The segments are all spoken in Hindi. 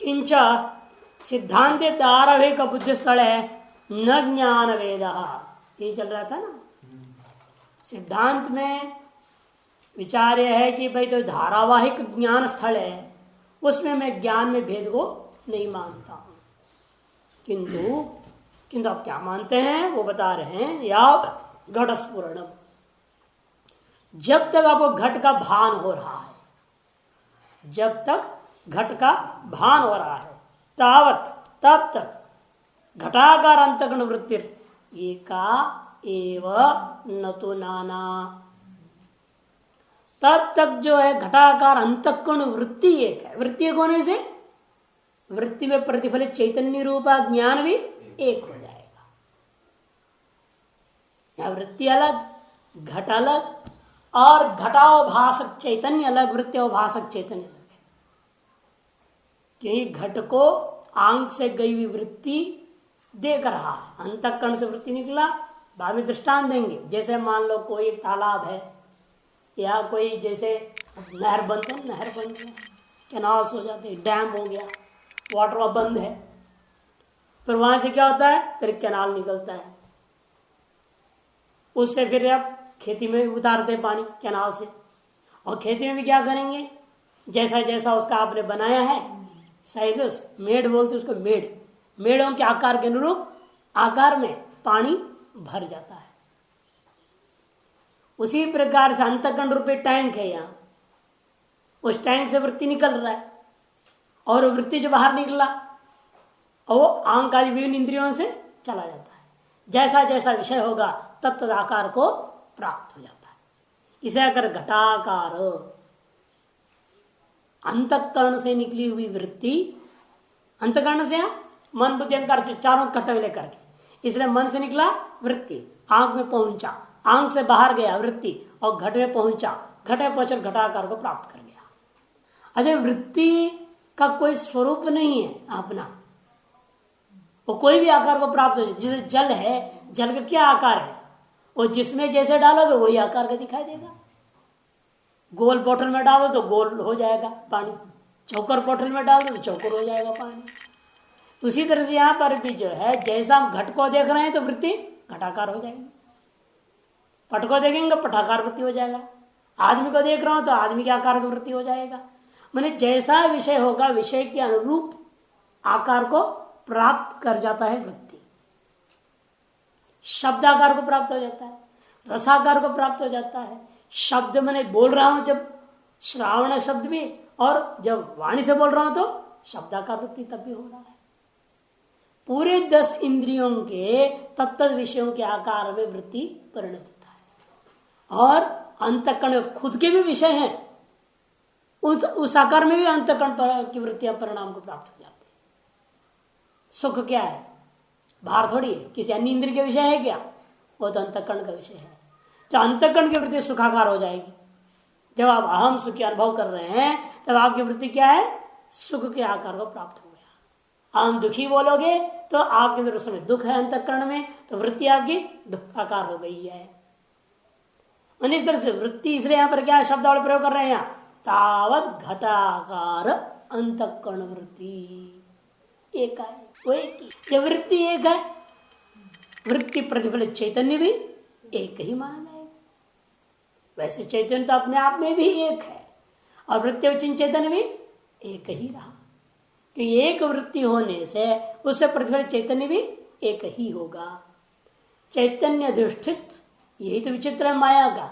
किंच सिद्धांत दारवे का बुद्धि स्थल है न ज्ञान वेद, ये चल रहा था ना। सिद्धांत में विचार यह है कि भाई तो धारावाहिक ज्ञान स्थल है, उसमें मैं ज्ञान में भेद को नहीं मानता हूं। किंतु आप क्या मानते हैं वो बता रहे हैं। या घट स्फुरणम, जब तक आपको घट का भान हो रहा है, जब तक घट का भान हो रहा है तावत तब तक घटाकार अंतगुण वृत्ति एका एव न तो नाना, तब तक जो है घटाकार अंतःकरण वृत्ति एक है। वृत्ति एक होने से वृत्ति में प्रतिफलित चैतन्य रूपा ज्ञान भी एक हो जाएगा। या वृत्ति अलग घट अलग और घटावभासक चैतन्य अलग, वृत्तिवभासक चैतन्य अलग है। क्योंकि घट को आंख से गई हुई वृत्ति देख रहा है, अंतःकरण से वृत्ति निकला। बाद में दृष्टांत देंगे, जैसे मान लो कोई तालाब है या कोई जैसे नहर बंद है, कैनाल्स हो जाते हैं, डैम हो गया, वाटर वह बंद है, फिर वहां से क्या होता है, फिर कैनाल निकलता है, उससे फिर आप खेती में उतारते पानी कैनाल से। और खेती में भी क्या करेंगे, जैसा जैसा उसका आपने बनाया है साइजेस, मेड बोलते उसको, मेड़ों के आकार के अनुरूप आकार में पानी भर जाता है। उसी प्रकार से अंतःकरण रूपी टैंक है, यहाँ उस टैंक से वृत्ति निकल रहा है और वृत्ति जो बाहर निकला और वो आंख आदि विभिन्न इंद्रियों से चला जाता है। जैसा जैसा विषय होगा तत्त आकार को प्राप्त हो जाता है। इसे अगर घटाकार अंतःकरण से निकली हुई वृत्ति, अंतःकरण से मन बुद्धि अहंकार चारों कट्टे लेकर के, इसलिए मन से निकला वृत्ति, आंख में पहुंचा, आंख से बाहर गया वृत्ति और घट में पहुंचा, घट में पहुंचकर घटाकार को प्राप्त कर गया। अरे वृत्ति का कोई स्वरूप नहीं है अपना, वो कोई भी आकार को प्राप्त हो जाए। जैसे जल है, जल का क्या आकार है, वो जिसमें जैसे डालोगे वही आकार का दिखाई देगा। गोल बोतल में डालो तो गोल हो जाएगा पानी, चौकर बोतल में डाल दो तो चौकर हो जाएगा पानी। उसी तरह से यहां पर भी जो है, जैसा हम घट को देख रहे हैं तो वृत्ति घटाकार हो जाएगी, पट को देखेंगे पटाकार वृत्ति हो जाएगा, आदमी को देख रहा हूं तो आदमी के आकार की वृत्ति हो जाएगा। माने जैसा विषय होगा विषय के अनुरूप आकार को प्राप्त कर जाता है वृत्ति। शब्दाकार को प्राप्त हो जाता है, रसाकार को प्राप्त हो जाता है। शब्द मैंने बोल रहा हूं जब श्रावण शब्द भी, और जब वाणी से बोल रहा हूं तो शब्दाकार वृत्ति तब भी हो रहा है। पूरे 10 इंद्रियों के तत्त विषयों के आकार में वृत्ति परिणत होता है। और अंतःकरण खुद के भी विषय हैं, उस आकार में भी अंतःकरण की वृत्तियां परिणाम को प्राप्त हो जाती है। सुख क्या है, बाहर थोड़ी है, किसी अन्य इंद्र के विषय है क्या, वो तो अंतःकरण का विषय है। जो अंतःकरण की वृत्ति सुखाकार हो जाएगी। जब आप अहम सुख की अनुभव कर रहे हैं तब आपकी वृत्ति क्या है, सुख के आकार को प्राप्त हो गया। हम दुखी बोलोगे तो आपके अंदर उस समय दुख है अंतःकरण में, तो वृत्ति आपकी दुखाकार हो गई है। इस तरह से वृत्ति, इसलिए यहां पर क्या शब्द और प्रयोग कर रहे हैं, यहाँ तावत घटाकार अंतःकरण वृत्ति एक है, वो एक ही। वृत्ति एक है, वृत्ति प्रतिफलित चैतन्य भी एक ही माना जाएगा। वैसे चैतन्य तो अपने आप में भी एक है और वृत्ति अवचिन्न चैतन्य भी एक ही रहा, कि एक वृत्ति होने से उससे प्रतिफलित चैतन्य भी एक ही होगा। चैतन्य अधिष्ठित, यही तो विचित्र है माया का।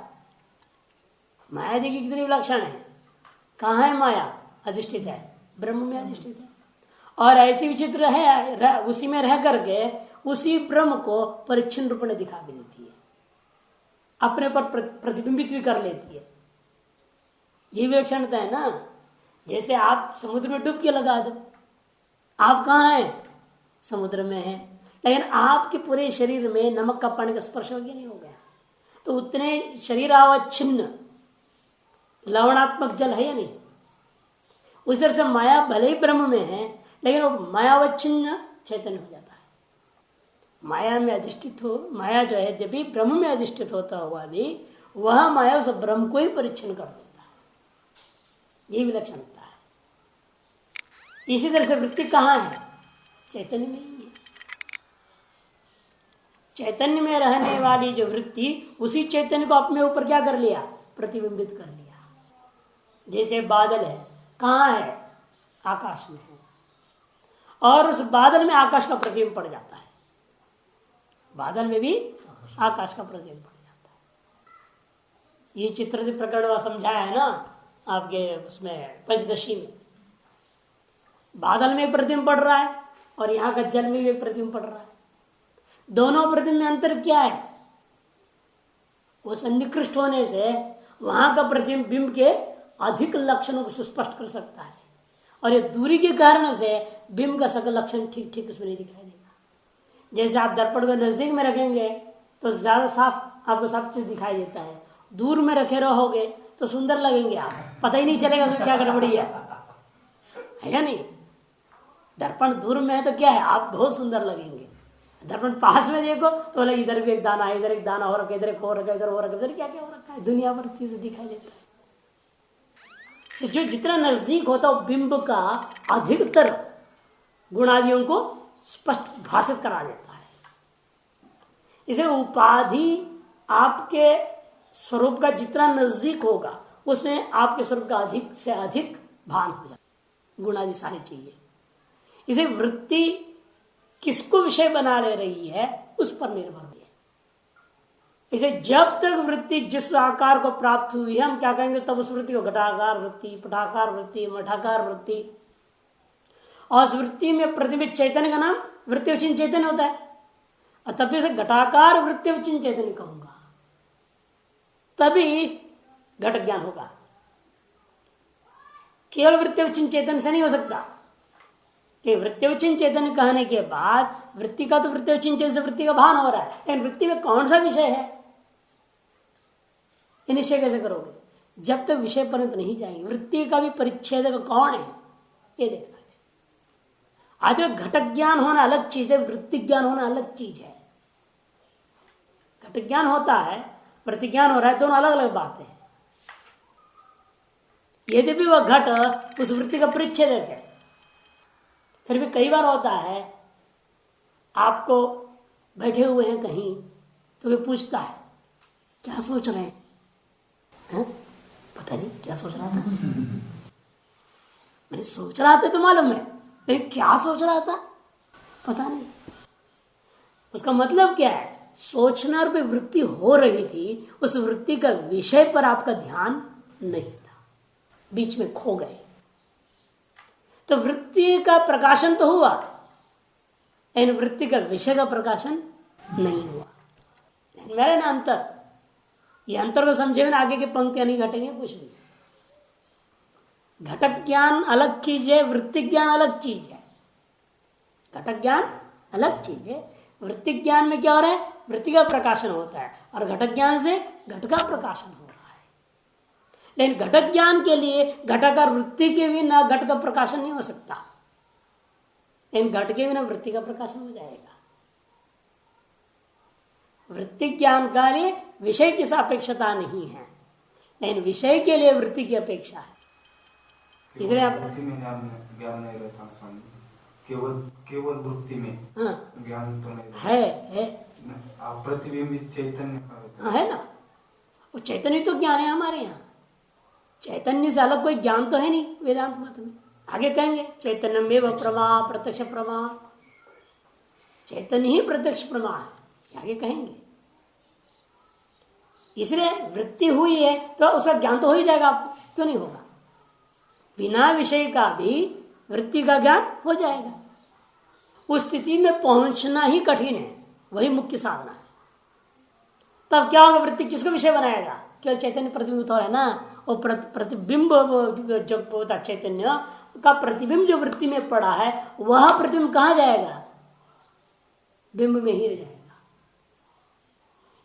माया देखिए कितनी विलक्षण है, कहाँ है माया अधिष्ठित है, ब्रह्म में अधिष्ठित है। और ऐसी विचित्र है, उसी में रह करके उसी ब्रह्म को परिच्छिन्न रूप में दिखा भी देती है, अपने पर प्रतिबिंबित भी कर लेती है। ये विलक्षणता है ना। जैसे आप समुद्र में डुबकी लगा दो, आप कहाँ हैं, समुद्र में हैं, लेकिन आपके पूरे शरीर में नमक का पानी का स्पर्श हो गया, नहीं हो गया, तो उतने शरीर अवच्छिन्न लवणात्मक जल है या नहीं। उस तरह से माया भले ही ब्रह्म में है लेकिन वो मायावच्छिन्न चैतन्य हो जाता है। माया में अधिष्ठित हो, माया जो है यद्यपि ब्रह्म में अधिष्ठित होता हुआ भी वह माया उस ब्रह्म को ही परिच्छिन्न कर देता है। ये विलक्षणता है। इसी तरह से वृत्ति कहाँ है? चैतन्य में ही है। चैतन्य में रहने वाली जो वृत्ति, उसी चैतन्य को अपने ऊपर क्या कर लिया? प्रतिबिंबित कर लिया। जैसे बादल है, कहाँ है? आकाश में है, और उस बादल में आकाश का प्रतिबिंब पड़ जाता है। बादल में भी आकाश का प्रतिबिंब पड़ जाता है। ये चित्र से प्रकरण समझाया है ना आपके उसमें पंचदशी में। बादल में प्रतिबिंब पड़ रहा है और यहाँ का जल में भी प्रतिबिंब पड़ रहा है। दोनों प्रतिबिंब में अंतर क्या है? वो सन्निकृष्ट होने से वहां का प्रतिबिंब के अधिक लक्षणों को सुस्पष्ट कर सकता है, और ये दूरी के कारण से बिंब का सकल लक्षण ठीक ठीक उसमें नहीं दिखाई देगा। जैसे आप दर्पण को नजदीक में रखेंगे तो ज्यादा साफ आपको सब चीज दिखाई देता है, दूर में रखे रहोगे तो सुंदर लगेंगे आप, पता ही नहीं चलेगा उसमें क्या गड़बड़ी है या नहीं? दर्पण दूर में है तो क्या है, आप बहुत सुंदर लगेंगे। दर्पण पास में देखो तो बोले इधर भी एक दाना है, इधर एक दाना हो रखा है, इधर एक हो रखा है, इधर हो रखा है, इधर क्या क्या हो रखा है, दुनिया भर चीज दिखाई देता है। जो जितना नजदीक होता है बिंब का अधिकतर गुणादियों को स्पष्ट भाषित करा देता है। इसे उपाधि आपके स्वरूप का जितना नजदीक होगा उसमें आपके स्वरूप का अधिक से अधिक भान हो जाए। गुणादि सारी चीजें, इसे वृत्ति किसको विषय बना ले रही है उस पर निर्भर है। इसे जब तक वृत्ति जिस आकार को प्राप्त हुई है हम क्या कहेंगे, तब उस वृत्ति को घटाकार वृत्ति, पटाकार वृत्ति, मठाकार वृत्ति। और उस वृत्ति में प्रतिबिंबित चैतन्य का नाम वृत्ति उचिन चैतन्य होता है, और तभी उसे घटाकार वृत्ति उचिन चैतन्य कहूंगा, तभी घट ज्ञान होगा। केवल वृत्ति उचिन चैतन्य से नहीं हो सकता कि वृत्ति उचिन चैतन्य कहने के बाद वृत्ति का तो वृत्ति उचिन चैतन्य से वृत्ति का भान हो रहा है, लेकिन वृत्ति में कौन सा विषय है ये निश्चय कैसे करोगे? जब तक विषय पर्यंत नहीं जाएंगे। वृत्ति का भी परिच्छेद कौन है ये देखना चाहिए। आज घटक ज्ञान होना अलग चीज है, वृत्ति ज्ञान होना अलग चीज है। घटक ज्ञान होता है, वृत्ति ज्ञान हो रहा है, दोनों अलग अलग बातें हैं। यद्यपि वह घट उस वृत्ति का परिच्छेदक है, फिर भी कई बार होता है आपको बैठे हुए हैं कहीं तो वे पूछता है क्या सोच रहे हैं? पता नहीं क्या सोच रहा था। मैंने सोच रहा था तो मालूम है, लेकिन क्या सोच रहा था पता नहीं। उसका मतलब क्या है? सोचना और वृत्ति हो रही थी, उस वृत्ति का विषय पर आपका ध्यान नहीं था, बीच में खो गए। तो वृत्ति का प्रकाशन तो हुआ, लेकिन वृत्ति का विषय का प्रकाशन नहीं हुआ। मेरे ना अंतर, ये अंतर को समझे ना आगे की पंक्तियां नहीं घटेंगे कुछ भी। घटक ज्ञान अलग चीज है, वृत्ति ज्ञान अलग चीज है। घटक ज्ञान अलग चीज है, वृत्ति ज्ञान में क्या हो रहा है? वृत्ति का प्रकाशन होता है, और घटक ज्ञान से घट का प्रकाशन हो रहा है। लेकिन घटक ज्ञान के लिए घटक और वृत्ति के बिना घट का प्रकाशन नहीं हो सकता, लेकिन घट के बिना वृत्ति का प्रकाशन हो जाएगा। वृत्ति ज्ञान का लिए विषय की सापेक्षता नहीं है, लेकिन विषय के लिए वृत्ति की अपेक्षा है। इसलिए आप वृत्ति में ज्ञान नहीं रहता स्वामी, केवल वृत्ति में ज्ञान तो नहीं है आप प्रतिबिंबित चैतन्य का है ना, वो चैतन्य तो ज्ञान है हमारे यहाँ। चैतन्य से अलग कोई ज्ञान तो है नहीं वेदांत मत में। आगे कहेंगे चैतन्य में वह प्रमा प्रत्यक्ष प्रमा, चैतन्य ही प्रत्यक्ष प्रमा है, आगे कहेंगे। इसलिए वृत्ति हुई है तो उसका ज्ञान तो हो ही जाएगा, आपको क्यों नहीं होगा? बिना विषय का भी वृत्ति का ज्ञान हो जाएगा। उस स्थिति में पहुंचना ही कठिन है, वही मुख्य साधना है। तब क्या होगा? वृत्ति किसको विषय बनाएगा? केवल चैतन्य प्रतिबिंबित हो रहा है ना, वो प्रतिबिंब जो होता चैतन्य का प्रतिबिंब जो वृत्ति में पड़ा है, वह प्रतिबिंब कहां जाएगा? बिंब में ही रह जाएगा,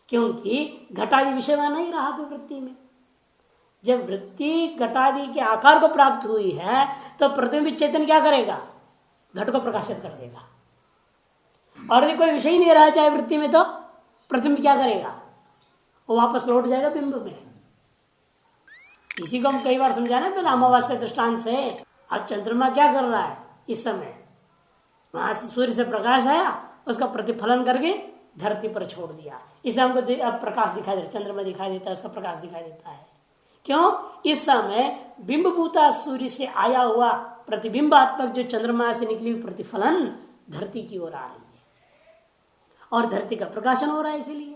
क्योंकि घटादि विषय वहां नहीं रहा कोई वृत्ति में। जब वृत्ति घटादि के आकार को प्राप्त हुई है तो प्रतिबिंब चैतन्य क्या करेगा? घट को प्रकाशित कर देगा। और यदि कोई विषय नहीं रहा चाहे वृत्ति में, तो प्रतिबिंब क्या करेगा? वो वापस लौट जाएगा बिंब में। इसी को हम कई बार समझाना पहले अमावास्या दृष्टांत से। अब चंद्रमा क्या कर रहा है? इस समय वहां से सूर्य से प्रकाश आया, उसका प्रतिफलन करके धरती पर छोड़ दिया। इसे हमको अब प्रकाश दिखाई देता, चंद्रमा दिखाई देता है, उसका प्रकाश दिखाई देता है। क्यों? इस समय बिंबभूता सूर्य से आया हुआ प्रतिबिंबात्मक जो चंद्रमा से निकली हुई प्रतिफलन धरती की ओर आ रही है और धरती का प्रकाशन हो रहा है। इसीलिए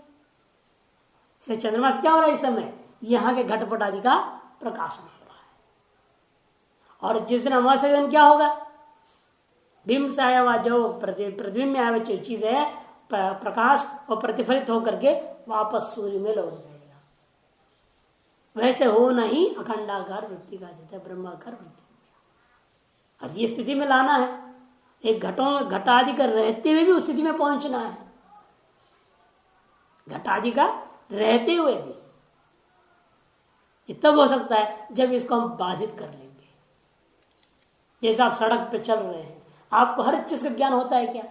चंद्रमा से क्या हो रहा है? इस समय यहां के घटपट आदि का प्रकाशन हो रहा है। और जिस दिन अमावस्या के दिन क्या होगा? बिंब से आया हुआ जो प्रतिबिंब में आया हुआ जो चीज है प्रकाश और प्रतिफलित होकर के वापस सूर्य में लौट जाएगा। वैसे हो नहीं अखंडाकार वृत्ति का जाता है, ब्रह्माकार वृत्ति। और ये स्थिति में लाना है, एक घटादि का रहते हुए भी उस स्थिति में पहुंचना है। घटादि का रहते हुए भी ये तब हो सकता है जब इसको हम बाधित कर लेंगे। जैसे आप सड़क पे चल रहे हैं, आपको हर चीज का ज्ञान होता है क्या?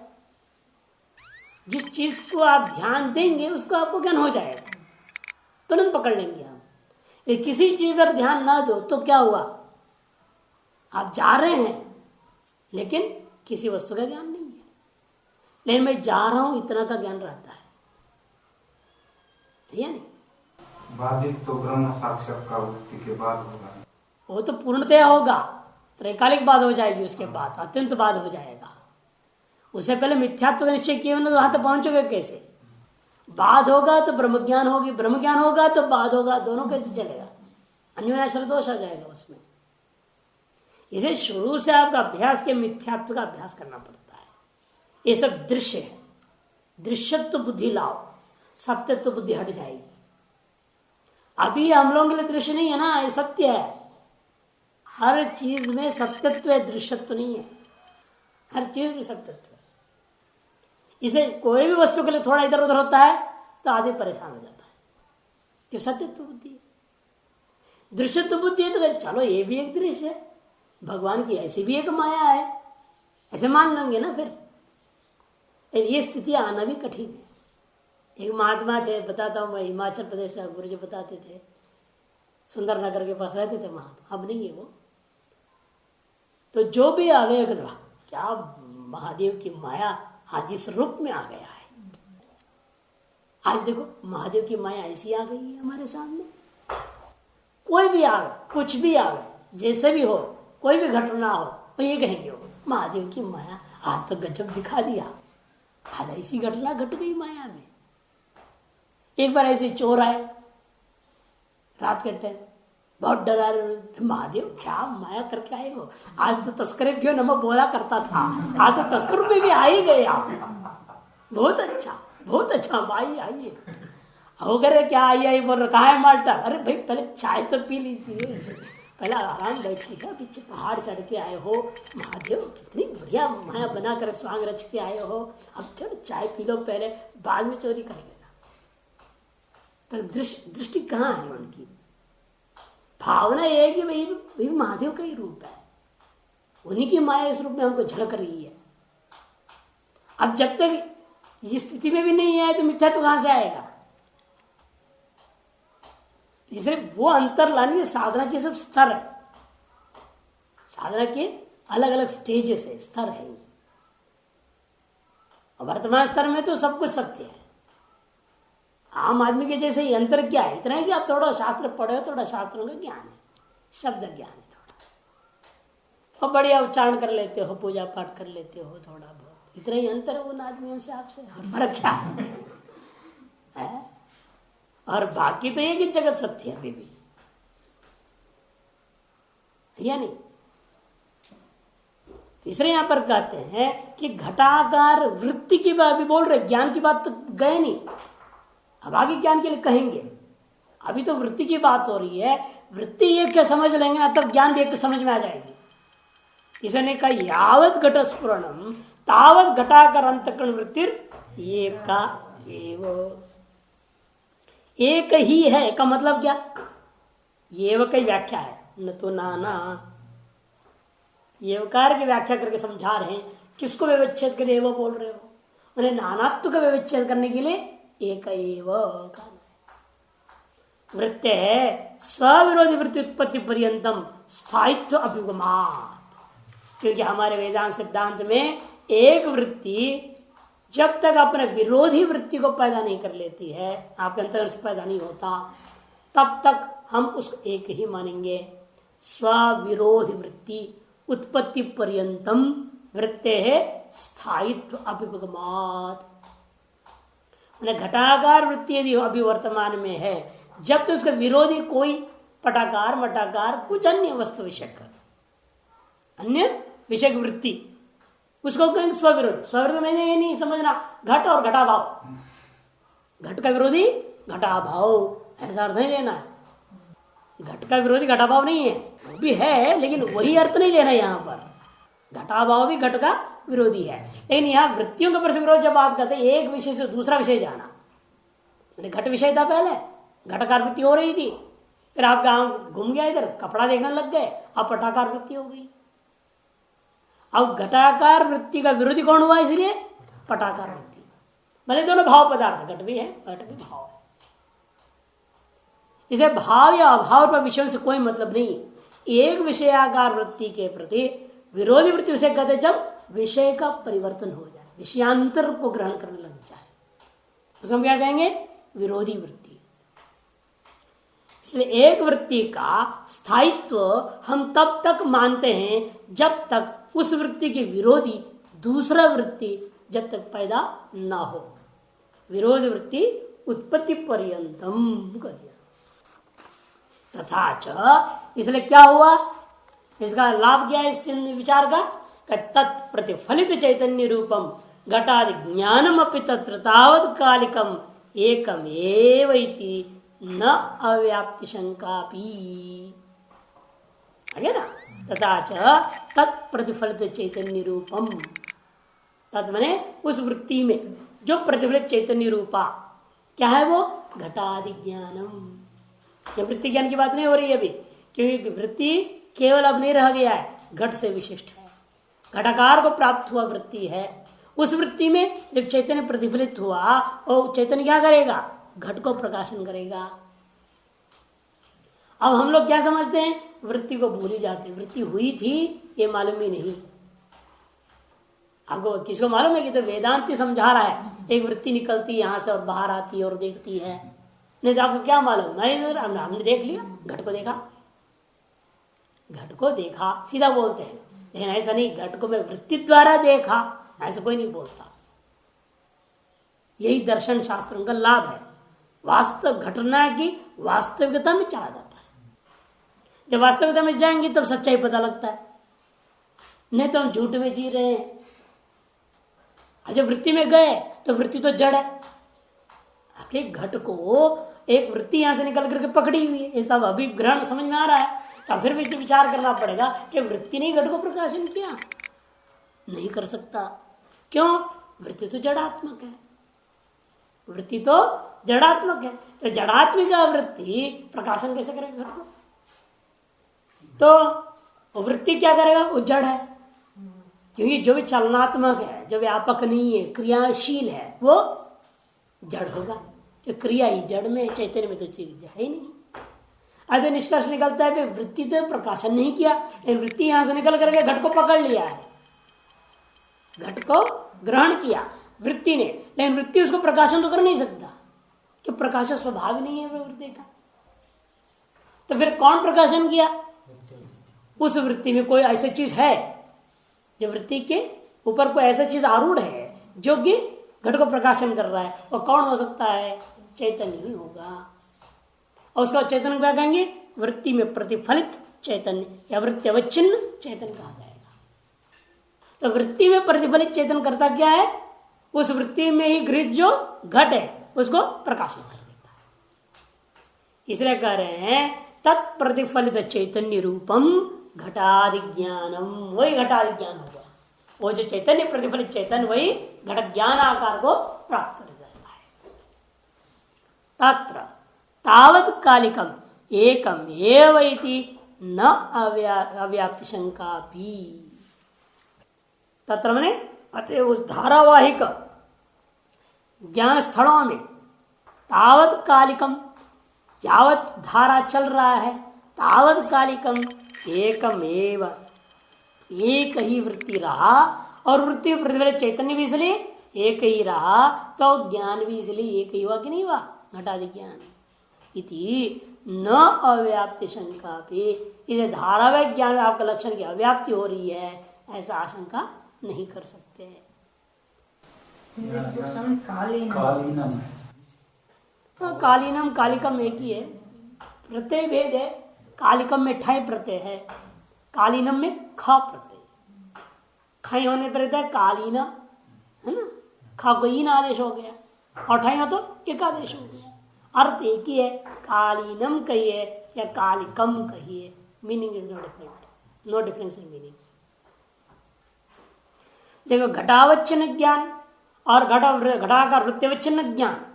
जिस चीज को आप ध्यान देंगे उसको आपको ज्ञान हो जाएगा, तुरंत पकड़ लेंगे हम। ये किसी चीज पर ध्यान ना दो तो क्या हुआ? आप जा रहे हैं लेकिन किसी वस्तु का ज्ञान नहीं है, लेकिन मैं जा रहा हूं इतना का ज्ञान रहता है, ठीक है नहीं? बाधित तो ब्रह्म साक्षात्कार वृत्ति के बाद होगा, वो तो पूर्णतया होगा, त्रैकालिक बात हो जाएगी, उसके बाद अत्यंत बात हो जाएगा। उससे पहले मिथ्यात्व का निश्चय किए वहां तक पहुंचोगे कैसे? बाद होगा तो ब्रह्म ज्ञान होगी, ब्रह्म ज्ञान होगा तो बाद होगा, दोनों कैसे चलेगा? अन्योन्याश्रय दोष आ जाएगा उसमें। इसे शुरू से आपका अभ्यास के मिथ्यात्व का अभ्यास करना पड़ता है। ये सब दृश्य है, दृश्यत्व बुद्धि लाओ, सत्यत्व बुद्धि हट जाएगी। अभी हम लोगों के लिए दृश्य नहीं है ना, ये सत्य है। हर चीज में सत्यत्व है, दृश्यत्व नहीं है। हर चीज में सत्यत्व है। इसे कोई भी वस्तु के लिए थोड़ा इधर उधर होता है तो आदमी परेशान हो जाता है, ये सत्यत्व बुद्धि है। दृश्यत्व बुद्धि है तो चलो ये भी एक दृश्य है, भगवान की ऐसी भी एक माया है, ऐसे मान लेंगे ना फिर। ये स्थिति आना भी कठिन है। एक महात्मा थे, बताता हूँ मैं, हिमाचल प्रदेश का गुरु जी बताते थे, सुंदर नगर के पास रहते थे महात्मा, अब नहीं है वो। तो जो भी आ गया क्या महादेव की माया आज इस रूप में आ गया है। आज देखो महादेव की माया ऐसी आ गई है हमारे सामने। कोई भी आवे, कुछ भी आवे, जैसे भी हो, कोई भी घटना हो, वो ये कहेंगे हो महादेव की माया आज तो गजब दिखा दिया, आज ऐसी घटना घट गई माया में। एक बार ऐसे चोर आए रात के टाइम, बहुत डरा रहे, महादेव क्या माया करके आए हो, आज तो तस्करे क्यों नमक बोला करता था, आज तो तस्कर पे भी आ ही गया। बहुत अच्छा भाई आइए। होकर क्या आई बोल रहा, कहा है माल्टा? अरे भाई पहले चाय तो पी लीजिए, पहले आराम बैठिएगा, पीछे पहाड़ चढ़ के आए हो, महादेव कितनी बढ़िया माया बना कर स्वांग रच के आए हो, अब चलो चाय पी लो पहले, बाद में चोरी करेंगे ना। तो दृष्टि कहाँ है उनकी? भावना यह है कि भाई महादेव का ही रूप है, उन्हीं की माया इस रूप में हमको झलक रही है। अब जब तक इस स्थिति में भी नहीं आए तो मिथ्यात्व कहां से आएगा? इसलिए वो अंतर लाने के साधना के सब स्तर है, साधना के अलग अलग स्टेजेस है, स्तर है। और वर्तमान स्तर में तो सब कुछ सत्य है। आम आदमी के जैसे ही अंतर क्या है? इतना है कि आप थोड़ा शास्त्र पढ़े हो, थोड़ा शास्त्रों का ज्ञान है, शब्द ज्ञान है थोड़ा, तो बढ़िया उच्चारण कर लेते हो, पूजा पाठ कर लेते हो थोड़ा बहुत, इतना ही अंतर है उन आदमियों से आपसे। और फर्क क्या है? और बाकी तो ये कि जगत सत्य है अभी भी, या नहीं? तीसरे यहां पर कहते हैं कि घटाकार वृत्ति की बात भी बोल रहे, ज्ञान की बात तो गए नहीं, अब आगे ज्ञान के लिए कहेंगे। अभी तो वृत्ति की बात हो रही है, वृत्ति एक क्या समझ लेंगे ना तब ज्ञान भी एक समझ में आ जाएगी। इसने कहा यावत घट स्फुरणम तावत घटाकर अंतकरण वृत्ति एका एव, एक ही है का मतलब क्या? ये कई व्याख्या है, न तो नाना, येवकार की व्याख्या करके समझा रहे हैं। किसको व्यवच्छेद करे वो बोल रहे हो? उन्हें नानात्व का व्यवच्छेद करने के लिए एक वृत्ति है, स्विरोधी वृत्ति उत्पत्ति पर्यंतम स्थायित्व अभिगमात। क्योंकि हमारे वेदांत सिद्धांत में एक वृत्ति जब तक अपने विरोधी वृत्ति को पैदा नहीं कर लेती है, आपके अंतर से पैदा नहीं होता, तब तक हम उसको एक ही मानेंगे। स्वविरोधी वृत्ति उत्पत्ति पर्यंतम वृत्ते है स्थायित्व अभिगमात। घटाकार वृत्ति यदि अभी वर्तमान में है, जब तो उसका विरोधी कोई पटाकार मटाकार कुछ अन्य वस्तु विषय अन्य विषय वृत्ति, उसको कहेंगे स्वविरोधी। स्वविरोधी मैंने ये नहीं समझना घट और घटाभाव, घट का विरोधी घटाभाव, ऐसा अर्थ नहीं लेना है। घट का विरोधी घटाभाव नहीं है, वो भी है, लेकिन वही अर्थ नहीं लेना यहाँ पर। घटाभाव भी घट का विरोधी है, लेकिन यहाँ वृत्तियों के पर विरोध जब बात करते एक विषय से दूसरा विषय जाना, मैंने घट विषय था पहले, घटाकार वृत्ति हो रही थी, फिर आप गांव घूम गया इधर कपड़ा देखने लग गए, अब पटाकार वृत्ति हो गई। अब घटाकार वृत्ति का विरोधी कौन हुआ? इसलिए पटाकार वृत्ति। भले दोनों भाव पदार्थ, घट भी है घट भी भाव है, इसे भाव या अभाव पर विषयों से कोई मतलब नहीं। एक विषयाकार वृत्ति के प्रति विरोधी वृत्ति उसे कहते जब विषय का परिवर्तन हो जाए, विषयांतर को ग्रहण करने लग जाए, उसको हम क्या कहेंगे? विरोधी वृत्ति। इसलिए एक वृत्ति का स्थायित्व हम तब तक मानते हैं जब तक उस वृत्ति के विरोधी दूसरा वृत्ति जब तक पैदा ना हो। विरोधी वृत्ति उत्पत्ति पर्यंतम कर दिया। तथा च, इसलिए क्या हुआ, इसका लाभ क्या है इस विचार का? तत्प्रतिफलित चैतन्य रूपम घटादि ज्ञानम अपि तत्र तावत् कालिकम एकम एव इति न अव्याप्ति शंकापि। आगे ना, तथा च तत्प्रतिफलित चैतन्य रूपम, तत् माने उस वृत्ति में जो प्रतिफलित चैतन्य रूपा क्या है वो? घटादि ज्ञानम। ये वृत्ति ज्ञान की बात नहीं हो रही है अभी, क्योंकि वृत्ति केवल अब नहीं रह गया है, घट से विशिष्ट है, घटाकार को प्राप्त हुआ वृत्ति है। उस वृत्ति में जब चैतन्य प्रतिफलित हुआ, वो चैतन्य क्या करेगा? घट को प्रकाशन करेगा। अब हम लोग क्या समझते हैं? वृत्ति को भूल ही जाते हैं, वृत्ति हुई थी ये मालूम ही नहीं। आपको किसको मालूम है कि तो वेदांती समझा रहा है, एक वृत्ति निकलती है यहां से और बाहर आती है और देखती है, नहीं तो आपको क्या मालूम? नहीं, हमने देख लिया, घट को देखा, घट को देखा सीधा बोलते हैं, लेकिन ऐसा नहीं, घट को मैं वृत्ति द्वारा देखा ऐसा कोई नहीं बोलता। यही दर्शन शास्त्रों का लाभ है, वास्तव घटना की वास्तविकता में चला जाता है। जब वास्तविकता में जाएंगे तब सच्चाई पता लगता है, नहीं तो हम झूठ में जी रहे हैं। जब वृत्ति में गए तो वृत्ति तो जड़ है, घट को एक वृत्ति यहां से निकल करके पकड़ी हुई है, ये सब अभी ग्रहण समझ में आ रहा है, तो फिर भी विचार करना पड़ेगा कि वृत्ति ने घट को प्रकाशन किया, नहीं कर सकता। क्यों? वृत्ति तो जड़ात्मक है, वृत्ति तो जड़ात्मक है, तो जड़ात्मिक वृत्ति प्रकाशन कैसे करेगा घट को? तो वृत्ति क्या करेगा? वो जड़ है, क्योंकि जो भी चलनात्मक है, जो व्यापक नहीं है, क्रियाशील है, वो जड़ होगा। जो क्रिया ही जड़ में, चैतन्य में तो चीज है ही नहीं। आज निष्कर्ष निकलता है वृत्ति तो प्रकाशन नहीं किया, लेकिन वृत्ति यहां से निकल करके घट को पकड़ लिया है, घट को ग्रहण किया वृत्ति ने, लेकिन वृत्ति उसको प्रकाशन तो कर नहीं सकता, कि प्रकाशन स्वभाव नहीं है वृत्ति का। तो फिर कौन प्रकाशन किया? उस वृत्ति में कोई ऐसी चीज है, जो वृत्ति के ऊपर कोई ऐसा चीज आरूढ़ है जो कि घट को प्रकाशन कर रहा है, वो कौन हो सकता है? चैतन्य ही होगा। और उसका चैतन्य क्या कहेंगे? वृत्ति में प्रतिफलित चैतन्य या वृत्ति अवच्छिन्न चैतन्य कहा जाएगा। तो वृत्ति में प्रतिफलित चैतन्य करता क्या है? उस वृत्ति में ही गृहीत जो घट है उसको प्रकाशित कर देता है। इसलिए कह रहे हैं तत्प्रतिफलित चैतन्य रूपम घटादि ज्ञानम, वही घटादि ज्ञान होगा। वो जो चैतन्य प्रतिफलित चैतन्य वही घट ज्ञान आकार को प्राप्त कर जाता है। तत्र तावत् कालिकम एकम एव इति न अव्याप्ति शंका भी। तत्र माने अतः उस धारावाहिक ज्ञान स्थलों में तावत् कालिकम, यावत धारा चल रहा है, तावत् कालिकम एकम एव, एक ही वृत्ति रहा और वृत्ति में प्रतिफलित चैतन्य भी इसलिए एक ही रहा, तो ज्ञान भी इसलिए एक ही हुआ कि नहीं हुआ, घटादि ज्ञान। इति न अव्याप्ति शंका पे, इसे धारावाहिक ज्ञान में आपका लक्षण की अव्याप्ति हो रही है, ऐसा आशंका नहीं कर सकते। कालीनम कालिकम एक ही है, प्रत्यय भेद है। कालिकम में ठय प्रत्यय है, कालीनम में ख प्रत्यय, खय होने पर रहता है कालीन, है ना, ख को ईन आदेश हो गया और ठय हो तो एक आदेश हो गया। अर्थ एक ही है, कालीनम कहिए या कालिकम कहिए, meaning is no different, no difference in meaning. देखो घटावच्छिन्न ज्ञान और घटाकार वृत्तिवच्छिन्न ज्ञान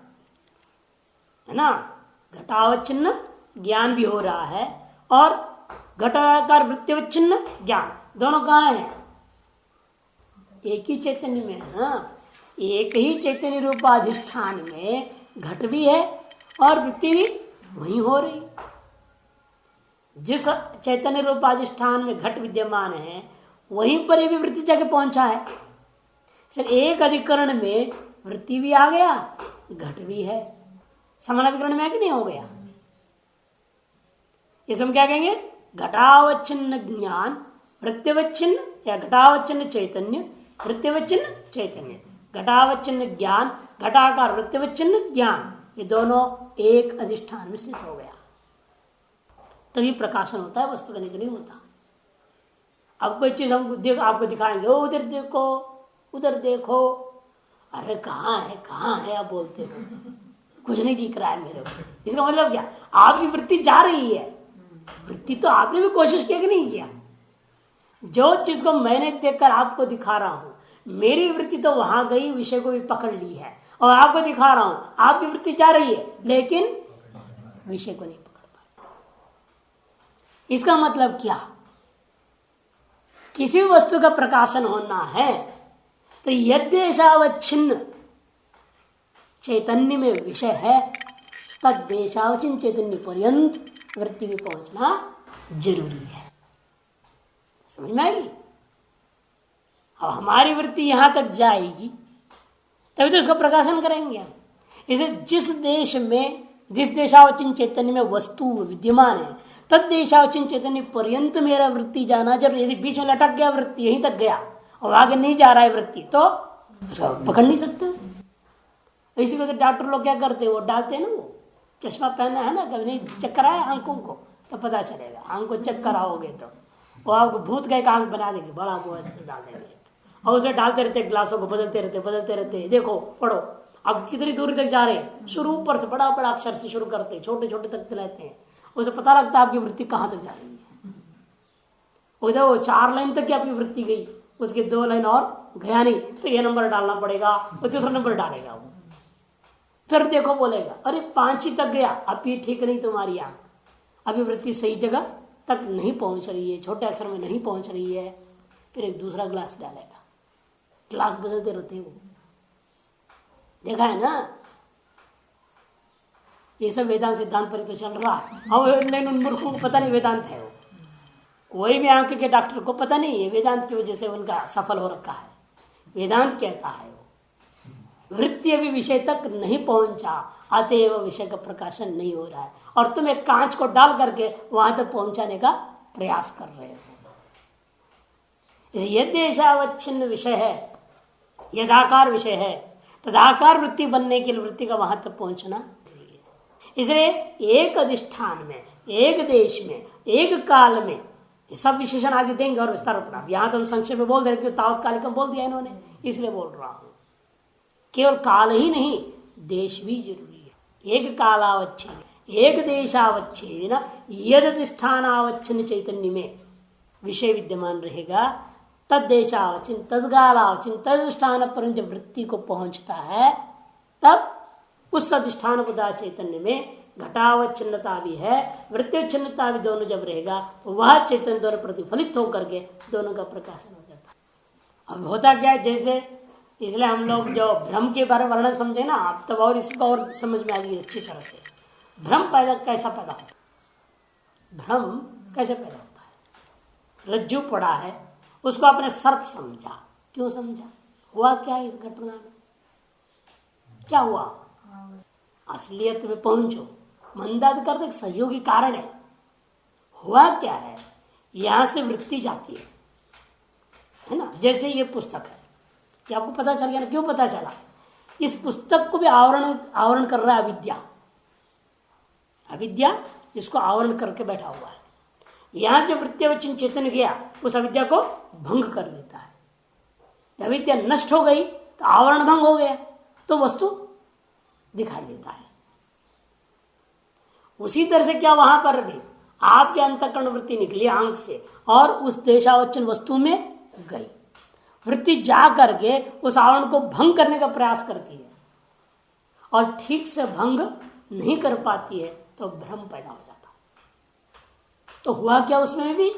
है ना, घटावच्छिन्न ज्ञान भी हो रहा है और घटाकार वृत्तिवच्छिन्न ज्ञान, दोनों कहाँ है, एक ही चैतन्य में है ना। एक ही चैतन्य रूपाधिष्ठान में घट भी है और वृत्ति भी वही हो रही। जिस चैतन्य रूपाधिष्ठान में घट विद्यमान है वहीं पर भी वृत्ति जाके पहुंचा है। सिर्फ एक अधिकरण में वृत्ति भी आ गया, घट भी है, समानाधिकरण में आगे नहीं हो गया। इसे हम क्या कहेंगे, घटावच्छिन्न ज्ञान वृत्तिवच्छिन्न या घटावच्छिन्न चैतन्य वृत्तिवच्छिन्न चैतन्य, घटावच्छिन्न ज्ञान घटाकार वृत्तिवच्छिन्न ज्ञान, ये दोनों एक अधिष्ठान में स्थित हो गया, तभी प्रकाशन होता है, वस्तु का नहीं तो नहीं होता। अब कोई चीज हम आपको दिखाएंगे, ओ उधर देखो उधर देखो, अरे कहाँ है आप बोलते हो, कुछ नहीं दिख रहा है मेरे को। इसका मतलब क्या, आपकी वृत्ति जा रही है, वृत्ति तो आपने भी कोशिश किया कि नहीं किया। जो चीज को मैंने देखकर आपको दिखा रहा हूं, मेरी वृत्ति तो वहां गई, विषय को भी पकड़ ली है और आपको दिखा रहा हूं, आपकी वृत्ति जा रही है लेकिन विषय को नहीं पकड़ पाई। इसका मतलब क्या, किसी भी वस्तु का प्रकाशन होना है तो यद्देशावच्छिन्न चैतन्य में विषय है, तद देशावच्छिन्न चैतन्य पर्यंत वृत्ति भी पहुंचना जरूरी है। समझ में आएगी। अब हमारी वृत्ति यहां तक जाएगी तभी तो उसका प्रकाशन करेंगे हम। इसे जिस देश में, जिस देशावचिन चैतन्य में वस्तु विद्यमान है, तद देशावचिन चैतन्य पर्यंत मेरा वृत्ति जाना जब, यदि बीच में लटक गया वृत्ति, यहीं तक गया और आगे नहीं जा रहा है वृत्ति, तो उसका पकड़ नहीं सकते। इसी को तो डॉक्टर लोग क्या करते हैं, वो डालते हैं ना, वो चश्मा पहना है ना, कभी नहीं चेक कराया आंखों को तो पता चलेगा, आंख को चेक कराओगे तो वो आपको भूत गए का आंख बना देंगे, बड़ा वो डाल देंगे और उसे डालते रहते, ग्लासों को बदलते रहते, देखो पढ़ो, अब कितनी दूरी तक जा रहे हैं, शुरू ऊपर से बड़ा बड़ा अक्षर से शुरू करते, छोटे छोटे तक लेते हैं, उसे पता लगता है आपकी वृत्ति कहाँ तक जा रही है। उधर वो 4 लाइन तक आपकी वृत्ति गई, उसके 2 लाइन और गया नहीं, तो ये नंबर डालना पड़ेगा, वो दूसरा नंबर डालेगा वो, फिर देखो बोलेगा अरे 5 ही तक गया, अब ये ठीक नहीं तुम्हारी आंख, अभी वृत्ति सही जगह तक नहीं पहुंच रही है, छोटे अक्षर में नहीं पहुंच रही है, फिर एक दूसरा ग्लास डालेगा, ग्लास बदलते रहते हैं वो, देखा है ना। ये सब वेदांत सिद्धांत पर तो चल रहा है, और लेकिन उन मूर्खों को पता नहीं वेदांत है, वो कोई भी आंख के डॉक्टर को पता नहीं है, वेदांत की वजह से उनका सफल हो रखा है। वेदांत कहता है वो वृत्ति अभी विषय तक नहीं पहुंचा, अतएव विषय का प्रकाशन नहीं हो रहा है, और तुम एक कांच को डाल करके वहां तक पहुंचाने का प्रयास कर रहे हो। यद्देशावच्छिन्न विषय है, यदाकार विषय है, तदाकार वृत्ति बनने के लिए वृत्ति का वहां तक पहुंचना जरूरी है। इसलिए एक अधिष्ठान में, एक देश में, एक काल में, ये सब विशेषण आगे देंगे और विस्तार अपना। यहां तो हम संक्षेप में बोल दे रहे, तावत्कालिकम बोल दिया इन्होंने, इसलिए बोल रहा हूं। केवल काल ही नहीं, देश भी जरूरी है। एक कालावच्छिन्न, एक देशावच्छिन्न, यद अधिष्ठानावच्छिन्न चैतन्य में विषय विद्यमान रहेगा, तद देशावच्छिन्न, तदकालावच्छिन्न, तदधिष्ठान पर जब वृत्ति को पहुंचता है, तब उस अधिष्ठान पदार्थ चैतन्य में घटावच्छिन्नता भी है, वृत्तिवच्छिन्नता भी, दोनों जब रहेगा तो वह चैतन्य दोनों प्रतिफलित होकर के दोनों का प्रकाशन हो जाता है। अब होता क्या है, जैसे इसलिए हम लोग जो भ्रम के बारे में वर्णन समझे ना, आप तब और इसको और समझ में आ गई अच्छी तरह से। भ्रम कैसा पैदा होता है, भ्रम कैसे पैदा होता है। रज्जु पड़ा है, उसको आपने सर्प समझा। क्यों समझा? हुआ क्या इस घटना में? क्या हुआ? असलियत में पहुंचो। मंदाद करते सहयोगी कारण है। हुआ क्या है? यहां से वृत्ति जाती है ना। जैसे ये पुस्तक है, ये आपको पता चल गया ना। क्यों पता चला? इस पुस्तक को भी आवरण कर रहा है अविद्या। अविद्या इसको आवरण करके बैठा हुआ है। यहां से वृत्ति चेतन गया, उस अविद्या को भंग कर देता है। जब अविद्या नष्ट हो गई तो आवरण भंग हो गया, तो वस्तु दिखाई देता है। उसी तरह से क्या वहां पर भी आपके अंतःकरण वृत्ति निकली आंख से और उस देशावचन वस्तु में गई। वृत्ति जा करके उस आवरण को भंग करने का प्रयास करती है और ठीक से भंग नहीं कर पाती है, तो भ्रम पैदा हो जाता है। तो हुआ क्या उसमें भी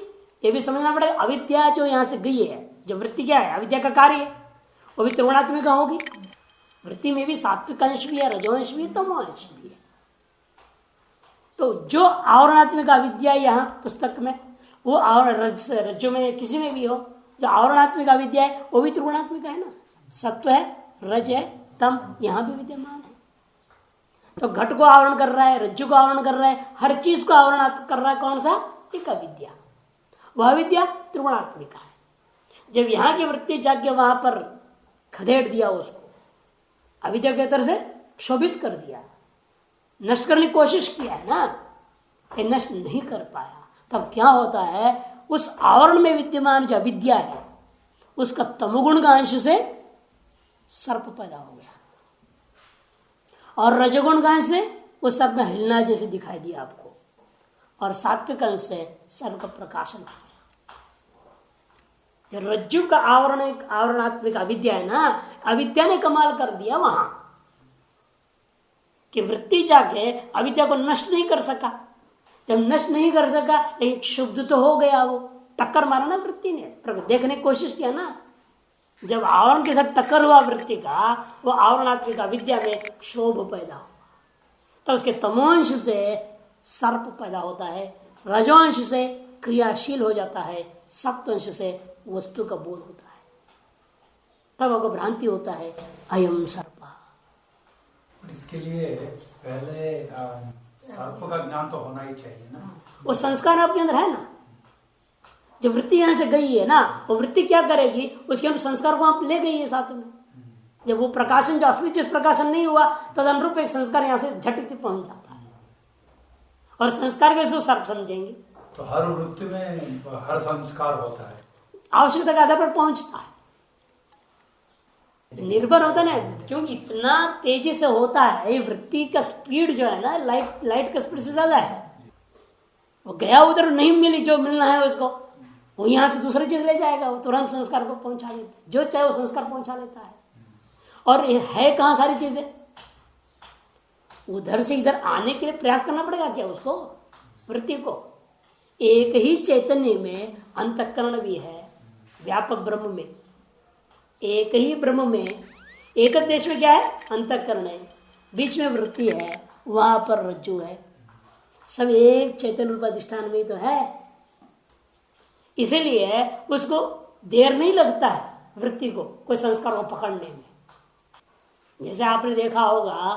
ये भी समझना पड़ेगा। अविद्या जो यहां से गई है, जो वृत्ति क्या है, अविद्या का कार्य है, वो भी त्रिगुणात्मिक होगी। वृत्ति में भी सात्विक अंश भी है, रजोंश भी है, तमोंश भी है। तो जो आवरणात्मिक अविद्या यहां पुस्तक में, वो रज्जु में किसी में भी हो, जो आवरणात्मिक अविद्या है वो भी त्रिगुणात्मिक है ना। सत्व है, रज है, तम यहां भी विद्यमान है। तो घट को आवरण कर रहा है, रज्जु को आवरण कर रहा है, हर चीज को आवरण कर रहा है कौन सा? एक अविद्या। वह अविद्या त्रिगुणात्मिक है। जब यहां की वृत्ति जाके वहां पर खदेड़ दिया, उसको अविद्या के तरह से क्षोभित कर दिया, नष्ट करने की कोशिश किया है ना, ये नष्ट नहीं कर पाया। तब क्या होता है? उस आवरण में विद्यमान जो अविद्या है, उसका तमोगुण का अंश से सर्प पैदा हो गया, और रजोगुण का अंश से वो सर्प में हिलना जैसे दिखाई दिया आपको, और सात्विक अंश से सर्प का प्रकाशन हो गया। जो रज्जु का आवरण एक आवरणात्मिक अविद्या है ना, अविद्या ने कमाल कर दिया वहां कि वृत्ति जाके अविद्या को नष्ट नहीं कर सका। जब नष्ट नहीं कर सका, लेकिन शुद्ध तो हो गया, वो टक्कर मारा ना वृत्ति ने, देखने की कोशिश किया ना। जब आवरण के साथ टक्कर हुआ वृत्ति का, वो आवरणात्मिक अविद्या में क्षोभ पैदा हुआ, तो उसके तमोंश से सर्प पैदा होता है, रजोंश से क्रियाशील हो जाता है, सप्तंश से वस्तु का बोध होता है। तब आपको भ्रांति होता है, अयम सर्प। इसके लिए पहले सर्प का ज्ञान तो होना ही चाहिए ना। वो संस्कार आपके अंदर है ना। जब वृत्ति यहां से गई है ना, वो वृत्ति क्या करेगी? उसके अंदर संस्कार को आप ले गई है साथ में। जब वो प्रकाशन जो असली चीज प्रकाशन नहीं हुआ, तद अनुरूप एक संस्कार यहां से झटक पहुंच जाता है, और संस्कार कैसे सर्प समझेंगे? तो हर वृत्ति में हर संस्कार होता है, आवश्यकता के आधार पर पहुंचता है, निर्भर होता है ना। क्योंकि इतना तेजी से होता है, ये वृत्ति का स्पीड जो है ना, लाइट का स्पीड से ज्यादा है। वो गया उधर, नहीं मिली जो मिलना है उसको, वो यहां से दूसरी चीज ले जाएगा, वो तुरंत संस्कार को पहुंचा देता है, जो चाहे वो संस्कार पहुंचा लेता है। और ये है कहां सारी चीजें? उधर से इधर आने के लिए प्रयास करना पड़ेगा क्या उसको? वृत्ति को एक ही चैतन्य में अंतःकरण भी है, व्यापक ब्रह्म में, एक ही ब्रह्म में, एक देश में क्या है? अंतःकरण है, बीच में वृत्ति है, वहां पर रज्जु है, सब एक चैतन्य रूप अधिष्ठान में तो है। इसीलिए उसको देर नहीं लगता है वृत्ति को कोई संस्कार को पकड़ने में। जैसे आपने देखा होगा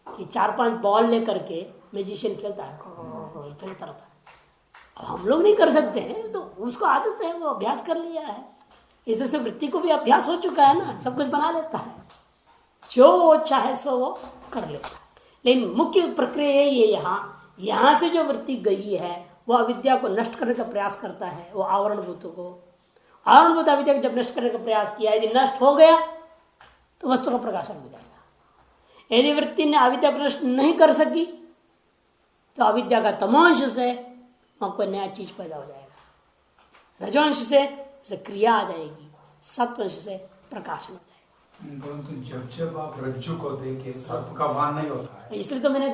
कि 4-5 बॉल लेकर के मैजिशियन खेलता है, खेलता रहता है। हम लोग नहीं कर सकते हैं, तो उसको आदत है, वो अभ्यास कर लिया है। इस तरह से वृत्ति को भी अभ्यास हो चुका है ना, सब कुछ बना लेता है, जो वो चाहे सो वो कर लेता है। लेकिन मुख्य प्रक्रिया ये यहां से जो वृत्ति गई है, वो अविद्या को नष्ट करने का प्रयास करता है। वो आवरणभूत को, आवरणभूत अविद्या को जब नष्ट करने का प्रयास किया, यदि नष्ट हो गया तो वस्तु का प्रकाशन हो जाएगा। यदि वृत्ति ने अविद्या को नष्ट नहीं कर सकी, तो अविद्या का तमोंश से वहां कोई नया चीज पैदा हो जाएगा, रजोंश से क्रिया आ जाएगी, सत्वंश से प्रकाशन हो जाएगा। जब आप रज्जु को देखे सर्प का भान नहीं होता है। इसलिए तो मैंने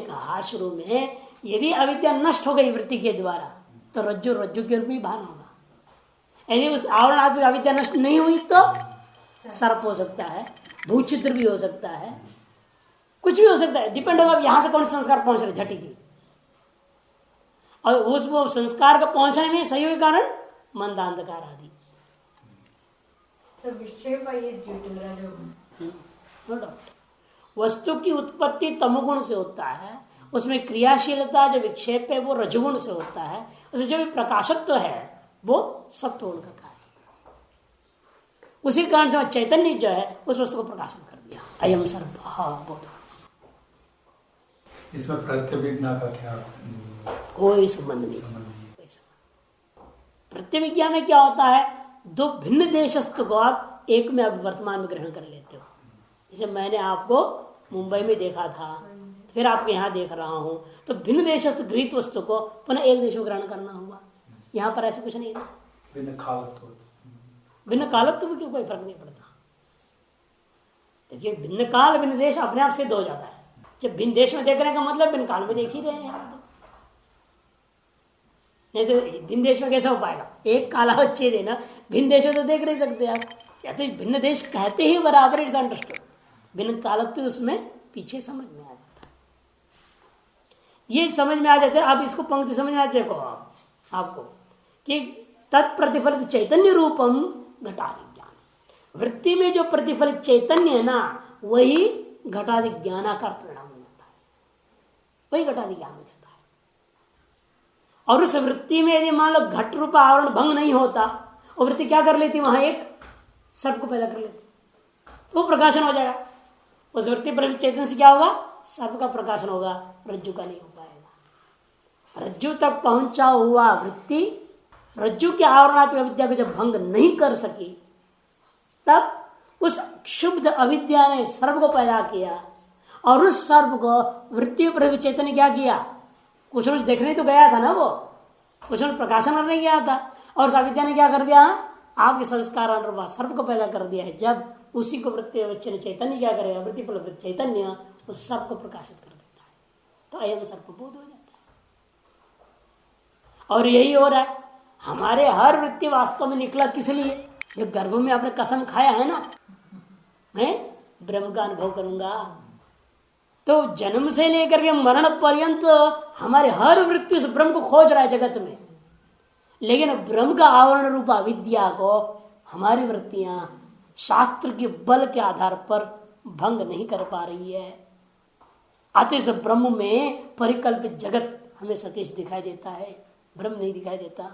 कहा शुरू में, यदि अविद्या नष्ट हो गई वृत्ति के द्वारा, तो रज्जु के रूप में भान होगा। यदि उस आवरणात्मक अविद्या नष्ट नहीं हुई, तो सर्प हो सकता है, भूचित्र भी हो सकता है, कुछ भी हो सकता है, डिपेंड होगा यहां से कौन सा संस्कार पहुंच रहे झटी थी, और उस वो संस्कार का पहुंचने में सहयोग के कारण मंदांधकार आदि। No doubt. वस्तु की उत्पत्ति तमोगुण से होता है, उसमें क्रियाशीलता जो विक्षेप है वो रजोगुण से होता है, उसे जो भी प्रकाशत्व है वो सत्वगुण का कार्य है। उसी कारण से चैतन्य जो है उस वस्तु को प्रकाशन कर दिया। अयम सर्व बोध। इसमें प्रत्यभिज्ञा का क्या? कोई संबंध नहीं। प्रत्यभिज्ञा में क्या होता है, दो भिन्न देशस्थ को आप एक में अब वर्तमान में ग्रहण कर लेते हो। जैसे मैंने आपको मुंबई में देखा था, फिर आपको यहाँ देख रहा हूं, तो भिन्न देशस्थ गृहीत वस्तु को पुनः एक देश में ग्रहण करना हुआ। यहाँ पर ऐसा कुछ नहीं है। भिन्न कालत्व में क्यों कोई फर्क नहीं पड़ता। देखिए भिन्न काल भिन्न देश अपने आप सिद्ध हो जाता है। जब भिन्न देश में देखने का मतलब भिन्न काल में देख ही रहे हैं तो। नहीं तो भिन्न देश में कैसा हो पाएगा, एक कालावच्छेद है ना, भिन्न देश में तो देख नहीं सकते आप। या तो भिन्न देश कहते ही बराबर इट्स अंडरस्टूड, भिन्न कालत्व उसमें पीछे समझ में आ जाता है। ये समझ में आ जाता है। आप इसको पंक्ति समझ में आते देखो आपको कि तत्प्रतिफलित चैतन्य रूपम घटादि ज्ञान। वृत्ति में जो प्रतिफलित चैतन्य है ना, वही घटादि ज्ञानाकार परिणाम हो जाता है, वही घटादि ज्ञान हो जाता है। और उस वृत्ति में यदि मान लो घट रूप आवरण भंग नहीं होता, और वृत्ति क्या कर लेती, वहां एक सर्प को पैदा कर लेती, तो वो प्रकाशन हो जाएगा। उस वृत्ति पर चैतन्य से क्या होगा, सर्प का प्रकाशन होगा, रज्जु का नहीं हो पाएगा। रज्जु तक पहुंचा हुआ वृत्ति रज्जु के आवरणात्मक अविद्या को जब भंग नहीं कर सकी, तब उस क्षुब्ध अविद्या ने सर्प को पैदा किया, और उस सर्प को वृत्ति पर चैतन्य क्या किया, कुछ रोज देखने तो गया था ना, वो कुछ रोज प्रकाशन करने गया था, और उस अविद्या ने क्या कर दिया, आपके संस्कार अनुरूप सर्प को पैदा कर दिया है। जब उसी को वृत्ति चैतन्य क्या करेगा, वृत्ति पर चैतन्य उस सर्प को प्रकाशित कर देता है, तो अयम सर्पबोध हो जाता है। और यही हो रहा है, हमारे हर वृत्ति वास्तव में निकला किस लिए, जो गर्भ में आपने कसम खाया है ना, मैं ब्रह्म का अनुभव करूंगा, तो जन्म से लेकर के मरण पर्यंत हमारे हर वृत्ति उस ब्रह्म को खोज रहा है जगत में। लेकिन ब्रह्म का आवरण रूपा विद्या को हमारी वृत्तियां शास्त्र के बल के आधार पर भंग नहीं कर पा रही है। अतः इस ब्रह्म में परिकल्पित जगत हमें सतीश दिखाई देता है, ब्रह्म नहीं दिखाई देता।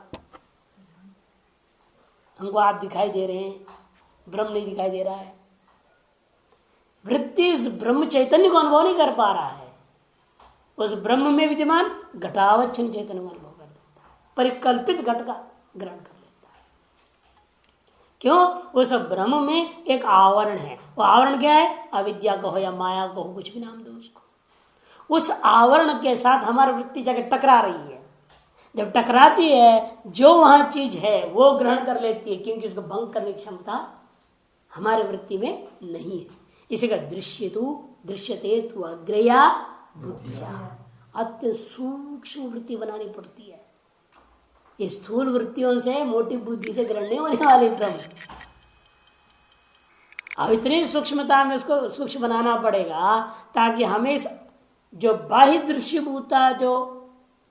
हमको आप दिखाई दे रहे हैं, ब्रह्म नहीं दिखाई दे रहा है। वृत्ति उस ब्रह्म चैतन्य को अनुभव नहीं कर पा रहा है, उस ब्रह्म में विद्यमान घटावच्छिन्न चैतन्य को अनुभव कर देता है, परिकल्पित घट का ग्रहण कर लेता है। क्यों, उस ब्रह्म में एक आवरण है। वो आवरण क्या है, अविद्या कहो या माया कहो, कुछ भी नाम दो उसको। उस आवरण के साथ हमारी वृत्ति जाकर टकरा रही है। जब टकराती है, जो वहां चीज है वो ग्रहण कर लेती है, क्योंकि उसको भंग करने की क्षमता हमारे वृत्ति में नहीं है। इसी का दृश्यते तु अग्रया बुद्धिया, अत्यंत सूक्ष्म वृत्ति बनानी पड़ती है। ये स्थूल वृत्तियों से, मोटी बुद्धि से ग्रहण नहीं होने वाले ब्रह्म। अब इतनी सूक्ष्मता में उसको सूक्ष्म बनाना पड़ेगा, ताकि हमें जो बाह्य दृश्यभूता जो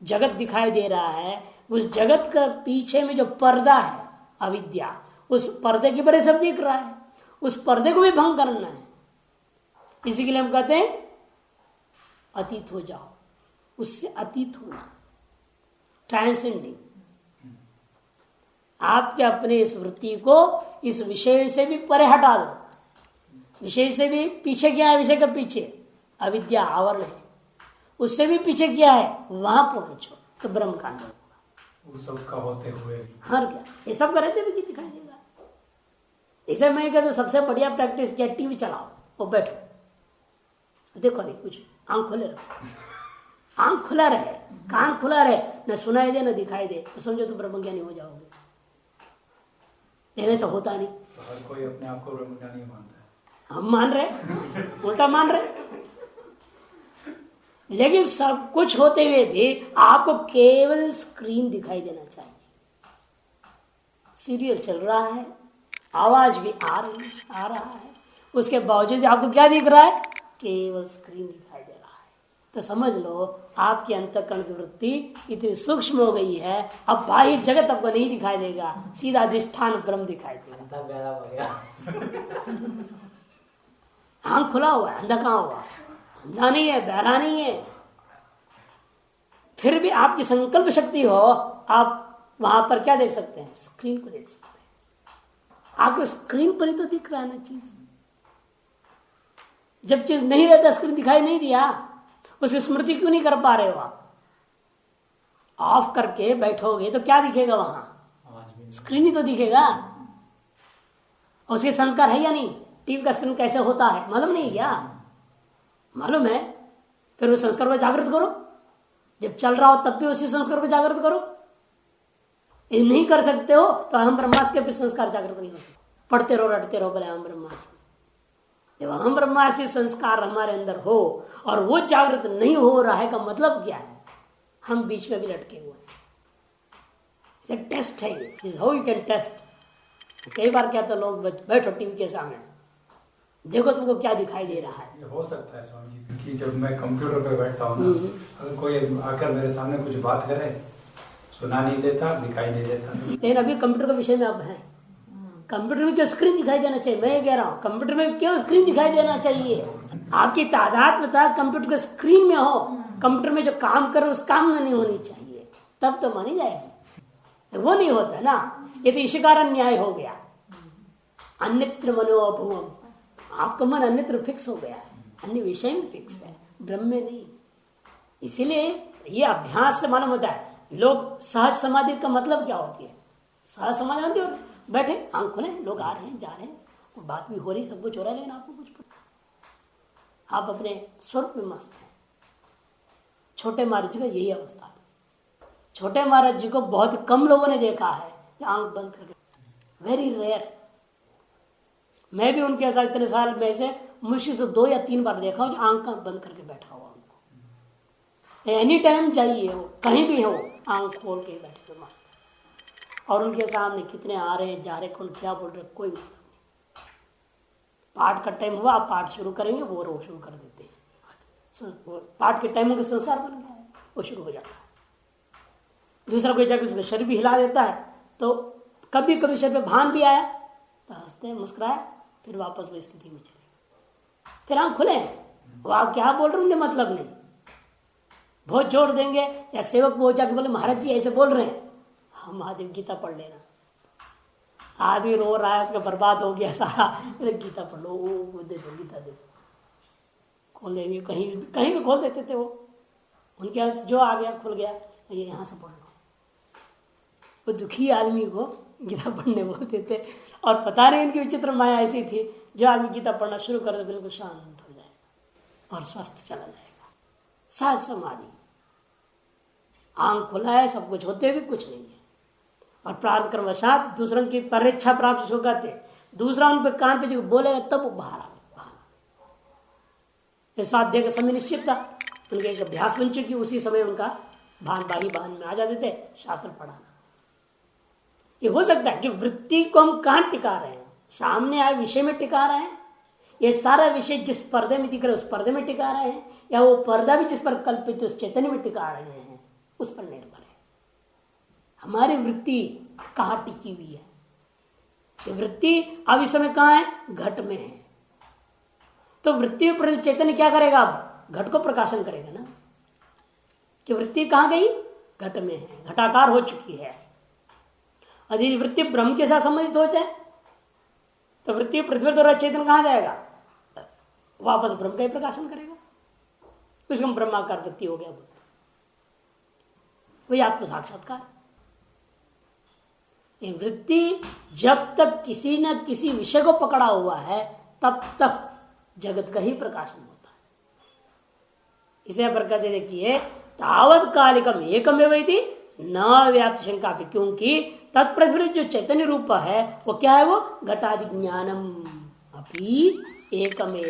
जगत दिखाई दे रहा है, उस जगत का पीछे में जो पर्दा है अविद्या, उस पर्दे की परे सब दिख रहा है, उस पर्दे को भी भंग करना है। इसी के लिए हम कहते हैं अतीत हो जाओ, उससे अतीत होना, ट्रांसेंडिंग। आपके अपने इस वृत्ति को इस विषय से भी परे हटा दो। विषय से भी पीछे क्या है, विषय का पीछे अविद्या आवरण है, उससे भी पीछे क्या है, वहां पहुंचो तो ब्रह्म का अनुभव होगा। वो सब का होते हुए हर क्या ये सब का रहते भी दिखाई देगा। इसे मैं कहता सबसे बढ़िया प्रैक्टिस क्या, टीवी चलाओ और बैठो, देखो नहीं कुछ, आंख खोले रहो, आंख खुला रहे, कान खुला रहे, न सुनाई दे न दिखाई दे, तो समझो तो ब्रह्मज्ञानी हो जाओगे। लेने से होता नहीं। तो हर कोई अपने आप को ब्रह्मज्ञानी मानता है। हम मान रहे, उल्टा मान रहे। लेकिन सब कुछ होते हुए भी आपको केवल स्क्रीन दिखाई देना चाहिए। सीरियल चल रहा है, आवाज भी आ रहा है, उसके बावजूद आपको क्या दिख रहा है, केवल स्क्रीन दिखाई दे रहा है। तो समझ लो आपकी अंतःकरण की वृत्ति इतनी सूक्ष्म हो गई है, अब बाह्य जगत आपको नहीं दिखाई देगा, सीधा अधिष्ठान ब्रह्म दिखाई देगा। आंख खुला हुआ है, अंधा कहाँ हुआ? अंधा नहीं है, बहरा नहीं है। फिर भी आपकी संकल्प शक्ति हो, आप वहां पर क्या देख सकते हैं? स्क्रीन को देख सकते हैं। आपको स्क्रीन पर ही तो दिख रहा है ना चीज। जब चीज नहीं रहता, स्क्रीन दिखाई नहीं दिया, उसकी स्मृति क्यों नहीं कर पा रहे हो आप? ऑफ करके बैठोगे तो क्या दिखेगा वहां? स्क्रीन ही तो दिखेगा। उसके संस्कार है या नहीं? टीवी का स्क्रीन कैसे होता है मालूम नहीं क्या? मालूम है। फिर उस संस्कार को जागृत करो। जब चल रहा हो तब भी उसी संस्कार को जागृत करो। ये नहीं कर सकते हो तो अहम ब्रह्मास्मि के फिर संस्कार जागृत नहीं हो सकते। पढ़ते रहो, रटते रहो, बोले अहम ब्रह्मास्मि। जब अहम ब्रह्मास्मि संस्कार हमारे अंदर हो और वो जागृत नहीं हो रहा है का मतलब क्या है? हम बीच में भी लटके हुए हैं। टेस्ट है ये, हाउ यू कैन टेस्ट। कई बार क्या तो लोग बैठो टीवी के सामने, देखो तुमको क्या दिखाई दे रहा है। ये हो सकता है स्वामी जी, क्योंकि जब मैं कंप्यूटर पे बैठता हूँ ना, अगर कोई आकर मेरे सामने कुछ बात करे, सुना नहीं देता, दिखाई नहीं देता। लेकिन अभी कंप्यूटर के विषय में अब है, कंप्यूटर में क्यों स्क्रीन दिखाई देना चाहिए? मैं ये कह रहा हूँ, कंप्यूटर में क्यों स्क्रीन दिखाई देना चाहिए? आपकी तादात्म्यता कंप्यूटर के स्क्रीन में हो, कंप्यूटर में जो काम कर उस काम में नहीं होनी चाहिए, तब तो मानी जाएगी। वो नहीं होता ना, ये तो इशिकार न्याय हो गया। अन्यत्र मनो अभुवम, आपका मन अन्यत्र फिक्स हो गया है, अन्य विषय में फिक्स है, ब्रह्म में नहीं। इसीलिए ये अभ्यास से मालूम होता है। लोग सहज समाधि का मतलब क्या होती है? सहज समाधि होती है बैठे आंख खोले, लोग आ रहे हैं जा रहे हैं, बात भी हो रही, सब कुछ हो रहा है, लेकिन आपको कुछ पता, आप अपने स्वरूप में मस्त हैं। छोटे महाराज जी का यही अवस्था है। छोटे महाराज जी को बहुत कम लोगों ने देखा है कि आंख बंद करके, वेरी रेयर। मैं भी उनके साथ इतने साल में से मुश्किल से 2 या 3 बार देखा हूं जो आंख बंद करके बैठा हुआ उनको। एनी टाइम चाहिए, वो कहीं भी हो आंख खोल के बैठे हुए मस्त। और उनके सामने कितने आ रहे हैं जा रहे, कौन क्या बोल रहे, कोई मतलब नहीं। पाठ का टाइम हुआ, आप पाठ शुरू करेंगे, वो शुरू कर देते हैं। पाठ के टाइम के संस्कार बन गया है, वो शुरू हो जाता है। दूसरा कोई जाकर उसका शरीर भी हिला देता है, तो कभी कभी शरीर पे भान भी आया तो हंसते मुस्कुराए, फिर वापस वो स्थिति में चले। फिर आंख खुले हैं, वो आप क्या बोल रहे हैं मतलब नहीं, बहुत जोर देंगे। या सेवक वो जाके बोले महाराज जी ऐसे बोल रहे हैं, हम महादेव गीता पढ़ लेना। आदमी रो रहा है, उसका बर्बाद हो गया सारा, गीता पढ़ लो, वो दे दो, गीता दे दो, खोल देंगे। कहीं भी खोल देते थे वो, उनके यहाँ जो आ गया खुल गया, ये यहाँ से पढ़ लो। वो दुखी आदमी को गीता पढ़ने बोलते थे। और पता नहीं इनकी विचित्र माया ऐसी थी, जो आदमी गीता पढ़ना शुरू कर दे बिल्कुल शांत हो जाए और स्वस्थ चला जाएगा। सहज समाधि, आंख खुला है, सब कुछ होते भी कुछ नहीं है। और प्रार्थ कर्मवशात दूसरों की परीक्षा प्राप्त जिसको कहते, दूसरा उन पे कान पे जो बोलेगा तब वो बाहर आ। स्वाध्याय का समय निश्चित था, उनके एक अभ्यास बन चुकी, उसी समय उनका बाही भान में आ जाते थे शास्त्र पढ़ाना। ये हो सकता है कि वृत्ति को हम कहाँ टिका रहे हैं, सामने आए विषय में टिका रहे हैं, ये सारा विषय जिस पर्दे में दिख रहा है उस पर्दे में टिका रहे हैं, या वो पर्दा भी जिस पर कल्पित उस चैतन्य में टिका रहे हैं, उस पर निर्भर है हमारी वृत्ति कहाँ टिकी हुई है। वृत्ति अब इस समय कहाँ है? घट में है। तो वृत्ति में चैतन्य क्या करेगा? अब घट को प्रकाशन करेगा ना, कि वृत्ति कहाँ गई? घट में है, घटाकार हो चुकी है। यदि वृत्ति ब्रह्म के साथ संबंधित हो जाए तो वृत्ति पृथ्वी द्वारा चेतन कहाँ जाएगा? वापस ब्रह्म का ही प्रकाशन करेगा। उसका ब्रह्माकार वृत्ति हो गया, वही आत्म साक्षात्कार। वृत्ति जब तक किसी न किसी विषय को पकड़ा हुआ है तब तक जगत का ही प्रकाशन होता है। इसे पर कहते देखिए, तावत कालिकम एकमेव इति न व्याप्ति शंका भी, क्योंकि तत्प्रतिफलित जो चैतन्य रूप है वो क्या है? वो घटादि ज्ञानम अपि एकमेव,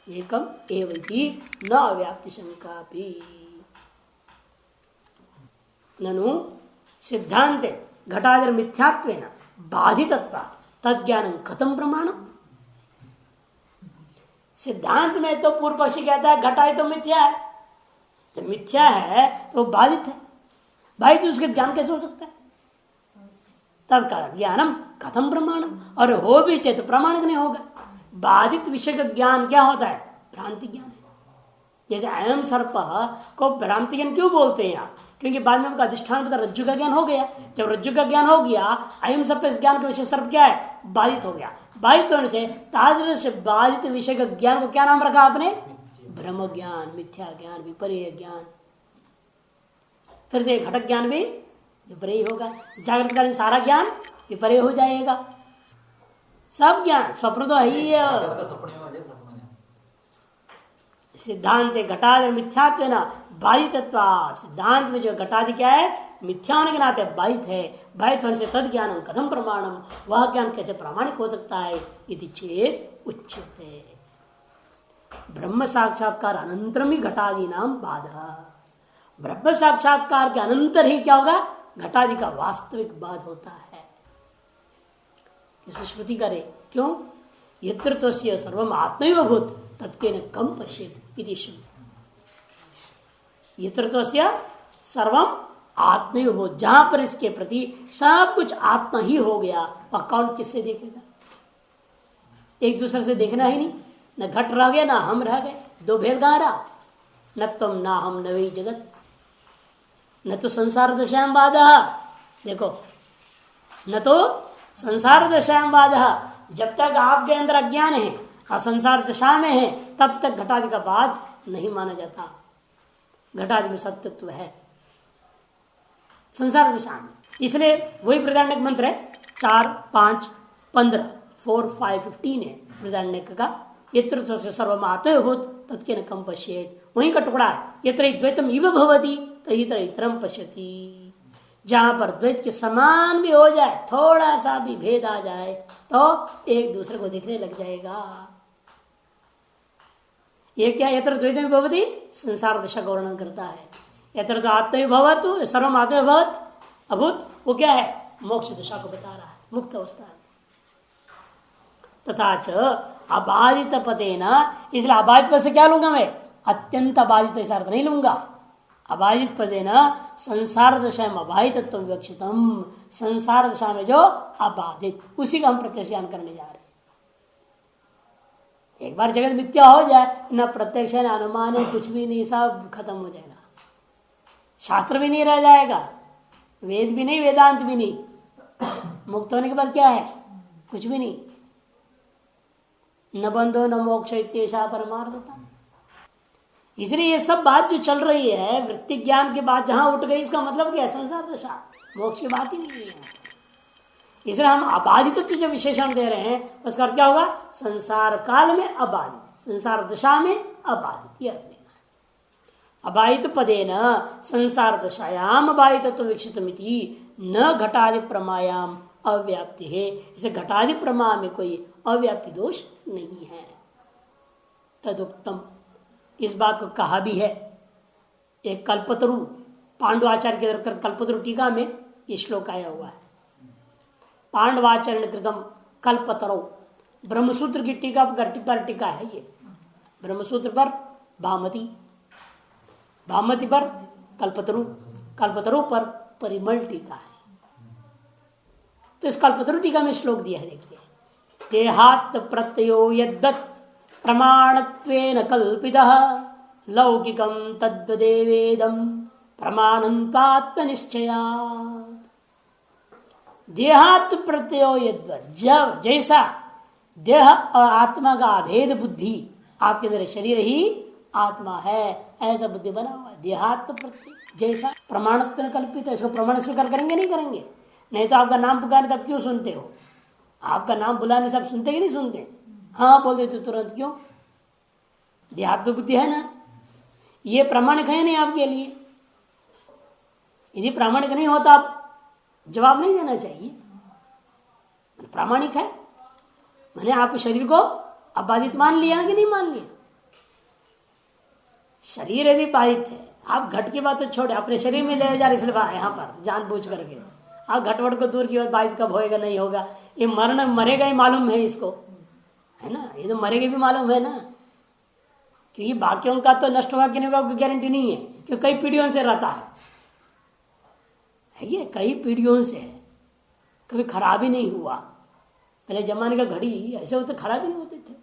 एकम एव इति न व्याप्ति शंका भी। ननु सिद्धांते घटादि मिथ्यात्वेन बाधितत्वात् तद्ज्ञानं कथं प्रमाणम्? सिद्धांत में तो पूर्व पक्षी कहता है घटादि तो मिथ्या है, जब मिथ्या है तो बाधित है, भाई तो उसके ज्ञान कैसे हो सकता है? तत्का ज्ञानम कथम प्रमाणम, और हो भी चाहे तो प्रमाणिक नहीं होगा। बाधित विषय का ज्ञान क्या होता है? भ्रांति ज्ञान है। जैसे अयम सर्प को भ्रांति ज्ञान क्यों बोलते हैं यहाँ? क्योंकि बाद में उनका अधिष्ठान पता रज्जु का ज्ञान हो गया। जब रज्जु का ज्ञान हो गया, अयम सर्प इस ज्ञान का विषय सर्प क्या है? बाधित हो गया। बाधित होने से तादृश बाधित विषय का ज्ञान को क्या नाम रखा आपने? ब्रह्म ज्ञान, मिथ्या ज्ञान, विपर्य ज्ञान। फिर से घटक ज्ञान भी विपर्य होगा, जागृत कालीन सारा ज्ञान विपर्य हो जाएगा। सब ज्ञान स्वप्न तो है ही है। सिद्धांत घटादि मिथ्यात्व ना बाधितत्व, सिद्धांत में जो घटादि क्या है? मिथ्या होने के नाते बाधित है। बाधित होने से तद ज्ञानम कथम प्रमाणम, वह ज्ञान कैसे प्रामाणिक हो सकता है? इति चेत उच्यते। ब्रह्म साक्षात्कार अनंतरम ही घटादि नाम बाधा। ब्रह्म साक्षात्कार के अनंतर ही क्या होगा? घटादि का वास्तविक बाध होता है। श्रुति करे क्यों? यत्र तस्य सर्वम आत्मैव भूत तत्केन कम पश्येत इति श्रुति। यत्र तस्य सर्वम आत्मैव भूत, जहां पर इसके प्रति सब कुछ आत्मा ही हो गया, वह कौन किससे देखेगा? एक दूसरे से देखना ही नहीं, न घट रह गया ना हम रह गए, दो भेद कहां रहा? न तुम ना हम न वही जगत, न तो संसार दशाम बाधा। देखो, न तो संसार दशाम बाधा, जब तक आपके अंदर अज्ञान है और संसार दशा में है तब तक घटादि का बाध नहीं माना जाता। घटादि में सत्यत्व है संसार दशा में। इसलिए वही बृहदारण्यक मंत्र है 4, 5, 15, 4, 5, 15 है बृहदारण्यक का। यत्र से सर्वमात्मभूत तत्केन कम पश्येत, वहीं का टुकड़ा है। यत्र द्वैतम इव भवति तत्र इतरम पश्यति। जहां पर द्वैत के समान भी हो जाए, थोड़ा सा भी भेद आ जाए तो एक दूसरे को देखने लग जाएगा। ये क्या? यत्र द्वैतम भवति संसार दशा का वर्णन करता है। यत्र तो आत्मभवतु सर्वम आत्मभवत अभूत, वो क्या है? मोक्ष दशा को बता रहा है, मुक्त अवस्था है। तथा च अबाधित पदेन, इसलिए अबाधित पद से क्या लूंगा मैं? अत्यंत अबाधित ऐसा अर्थ नहीं लूंगा। अबाधित पदेन संसार दशा में अबाधितत्व विवक्षितम, संसार दशा में जो अबाधित, उसी का हम प्रत्यक्ष ज्ञान करने जा रहे हैं। एक बार जगत मिथ्या हो जाए, न प्रत्यक्ष न अनुमान है, कुछ भी नहीं, सब खत्म हो जाएगा। शास्त्र भी नहीं रह जाएगा, वेद भी नहीं, वेदांत भी नहीं। मुक्त होने के बाद क्या है? कुछ भी नहीं। न बंधो न मोक्ष इत्येषा परमार्थता। इसलिए ये सब बात जो चल रही है वृत्ति ज्ञान के बाद जहां उठ गई, इसका मतलब क्या है? संसार दशा, मोक्ष की बात ही नहीं है। इसलिए हम अबाधित जो विशेषण दे रहे हैं उसका अर्थ क्या होगा? संसार काल में अबाधित, संसार दशा में अबाधित, ये अर्थ लेना है। अबाधित पदेन संसार दशायाम अबाधितत्व विक्षितमिति न घटादि प्रमायाम अव्याप्ति है। इसे घटादि प्रमा में कोई अव्याप्ति दोष नहीं है। तदुक्तम, इस बात को कहा भी है। एक कल्पतरु पांडवाचार्य के द्वारा कल्पतरु टीका में ये श्लोक आया हुआ है। पांडवाचार्य कृतम कल्पतरु, ब्रह्मसूत्र की टीका पर टीका है ये। ब्रह्मसूत्र पर भामती, भामती पर कल्पतरु, कल्पतरु पर परिमल टीका है। तो इस कल्पतरु टीका में श्लोक दिया है, देखिए। देहात् प्रत्ययो यद्वत् प्रमाणत्वेन कल्पितः लौकिकं तद्वदेवेदं प्रमाणन्त्वात्मनिश्चयात्। देहात् प्रत्ययो यद्वत्, जैसा देह और आत्मा का अभेद बुद्धि, आपके अंदर शरीर ही आत्मा है, ऐसा बुद्धि बना हुआ है। देहात् प्रत्यय जैसा प्रमाणत्वेन कल्पित है, इसको प्रमाण स्वीकार करेंगे नहीं करेंगे? नहीं तो आपका नाम पुकारे तब क्यों सुनते हो? आपका नाम बुलाने से आप सुनते कि नहीं सुनते? हाँ बोल देते तुरंत, क्यों? देहात्म बुद्धि है ना, ये प्रामाणिक है नहीं आपके लिए। यदि प्रामाणिक नहीं होता आप जवाब नहीं देना चाहिए। प्रामाणिक है मैंने आपके शरीर को अबाधित मान लिया कि नहीं मान लिया? शरीर यदि बाधित है, आप घट की बात तो छोड़े, अपने शरीर में ले जा रहे, इसलिए यहाँ पर जानबूझ करके आप घटवट को दूर की बात, बाधित कब होएगा नहीं होगा, ये मरना मरेगा ही मालूम है इसको, है ना? ये तो मरेगा भी मालूम है ना, क्योंकि बाकियों का तो नष्ट होगा कि नहीं होगा कोई गारंटी नहीं है, क्योंकि कई पीढ़ियों से रहता है ये, कई पीढ़ियों से है, कभी खराब ही नहीं हुआ। पहले जमाने का घड़ी ऐसे होते खराब ही नहीं होते थे,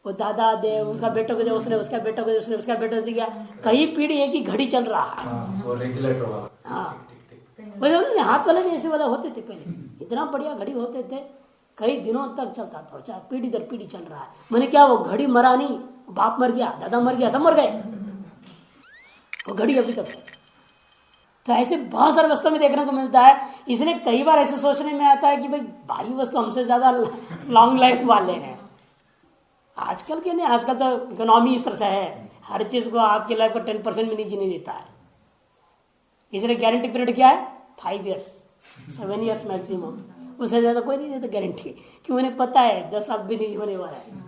वो दादा दे उसका बेटों को दे, उसने उसका बेटों को दे, उसने उसका बेटों को दिया, कई पीढ़ी एक ही घड़ी चल रहा है। वो रेगुलेटर वाला, हाँ वैसे हाथ वाले भी ऐसे वाले होते थे पहले, इतना बढ़िया घड़ी होते थे, कई दिनों तक चलता था, चाहे पीढ़ी दर पीढ़ी चल रहा है। मैंने क्या वो घड़ी मरा नहीं, बाप मर गया, दादा मर गया, सब मर गए, वो घड़ी अभी तक। तो ऐसे बहुत सारे वस्तुओं में देखने को मिलता है, इसलिए कई बार ऐसे सोचने में आता है कि भाई वस्तु हमसे ज्यादा लॉन्ग लाइफ वाले हैं। आजकल के नहीं, आजकल तो इकोनॉमी इस तरह से है, हर चीज को आपकी लाइफ को 10% भी नहीं जीने देता है। इसलिए गारंटी पीरियड क्या है, 5 years 7 years मैक्सिमम, उससे ज्यादा कोई नहीं देता गारंटी, क्योंकि उन्हें पता है 10 साल भी नहीं होने वाला है।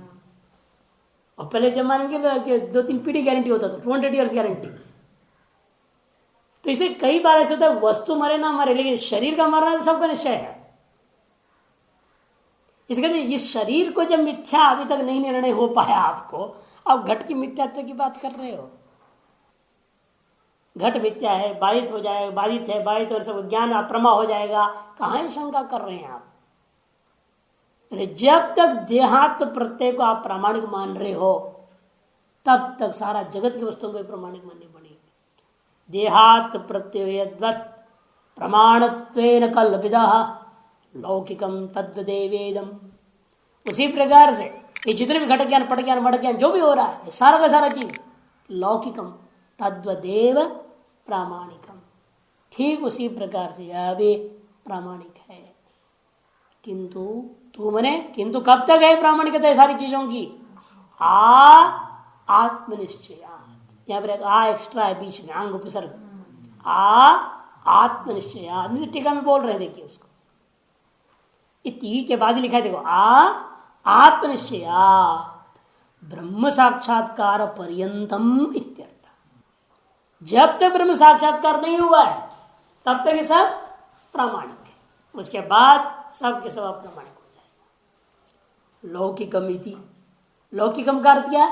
और पहले जमाने के 2-3 पीढ़ी गारंटी होता था, 200 years गारंटी। तो इसे कई बार ऐसे होता है वस्तु मरे ना मरे, लेकिन शरीर का मरना तो सबका निश्चय है। इसके इस शरीर को जब मिथ्या अभी तक नहीं निर्णय हो पाया आपको, आप घट की मिथ्यात्व की बात कर रहे हो। घट मिथ्या है, बाधित हो जाएगा, बाधित है, बाधित और सब ज्ञान अप्रमा हो जाएगा, कहां शंका कर रहे हैं आप। जब तक देहात्म प्रत्यय को आप प्रामाणिक मान रहे हो, तब तक सारा जगत की वस्तुओं को प्रामाणिक माननी पड़ेगी। देहात्म प्रत्यय प्रमाणत्वेन कल्पितः लौकिकम तद्वदेवेदम। उसी प्रकार से ये जितने भी घट ज्ञान, पट ज्ञान, मठ ज्ञान जो भी हो रहा है, सारा का सारा चीज लौकिकम तद्वदेव प्रामाणिकम, ठीक उसी प्रकार से यह भी प्रामाणिक है। किंतु तू मने, किंतु कब तक है प्रामाणिकता है सारी चीजों की, आत्मनिश्चय। यहाँ पर आ एक्स्ट्रा है बीच में, आंग उपसर्ग, आत्मनिश्चय। टीका में बोल रहे, देखिए उसको इति के बाद ही लिखा है, देखो आत्मनिश्चय ब्रह्म साक्षात्कार पर्यंतम इत्यर्थ। जब तक ब्रह्म साक्षात्कार नहीं हुआ है तब तक ये सब प्रामाणिक है, उसके बाद सब के सब अप्रामाणिक हो जाएगा। लौकिकम इति, लौकिकम का अर्थ क्या,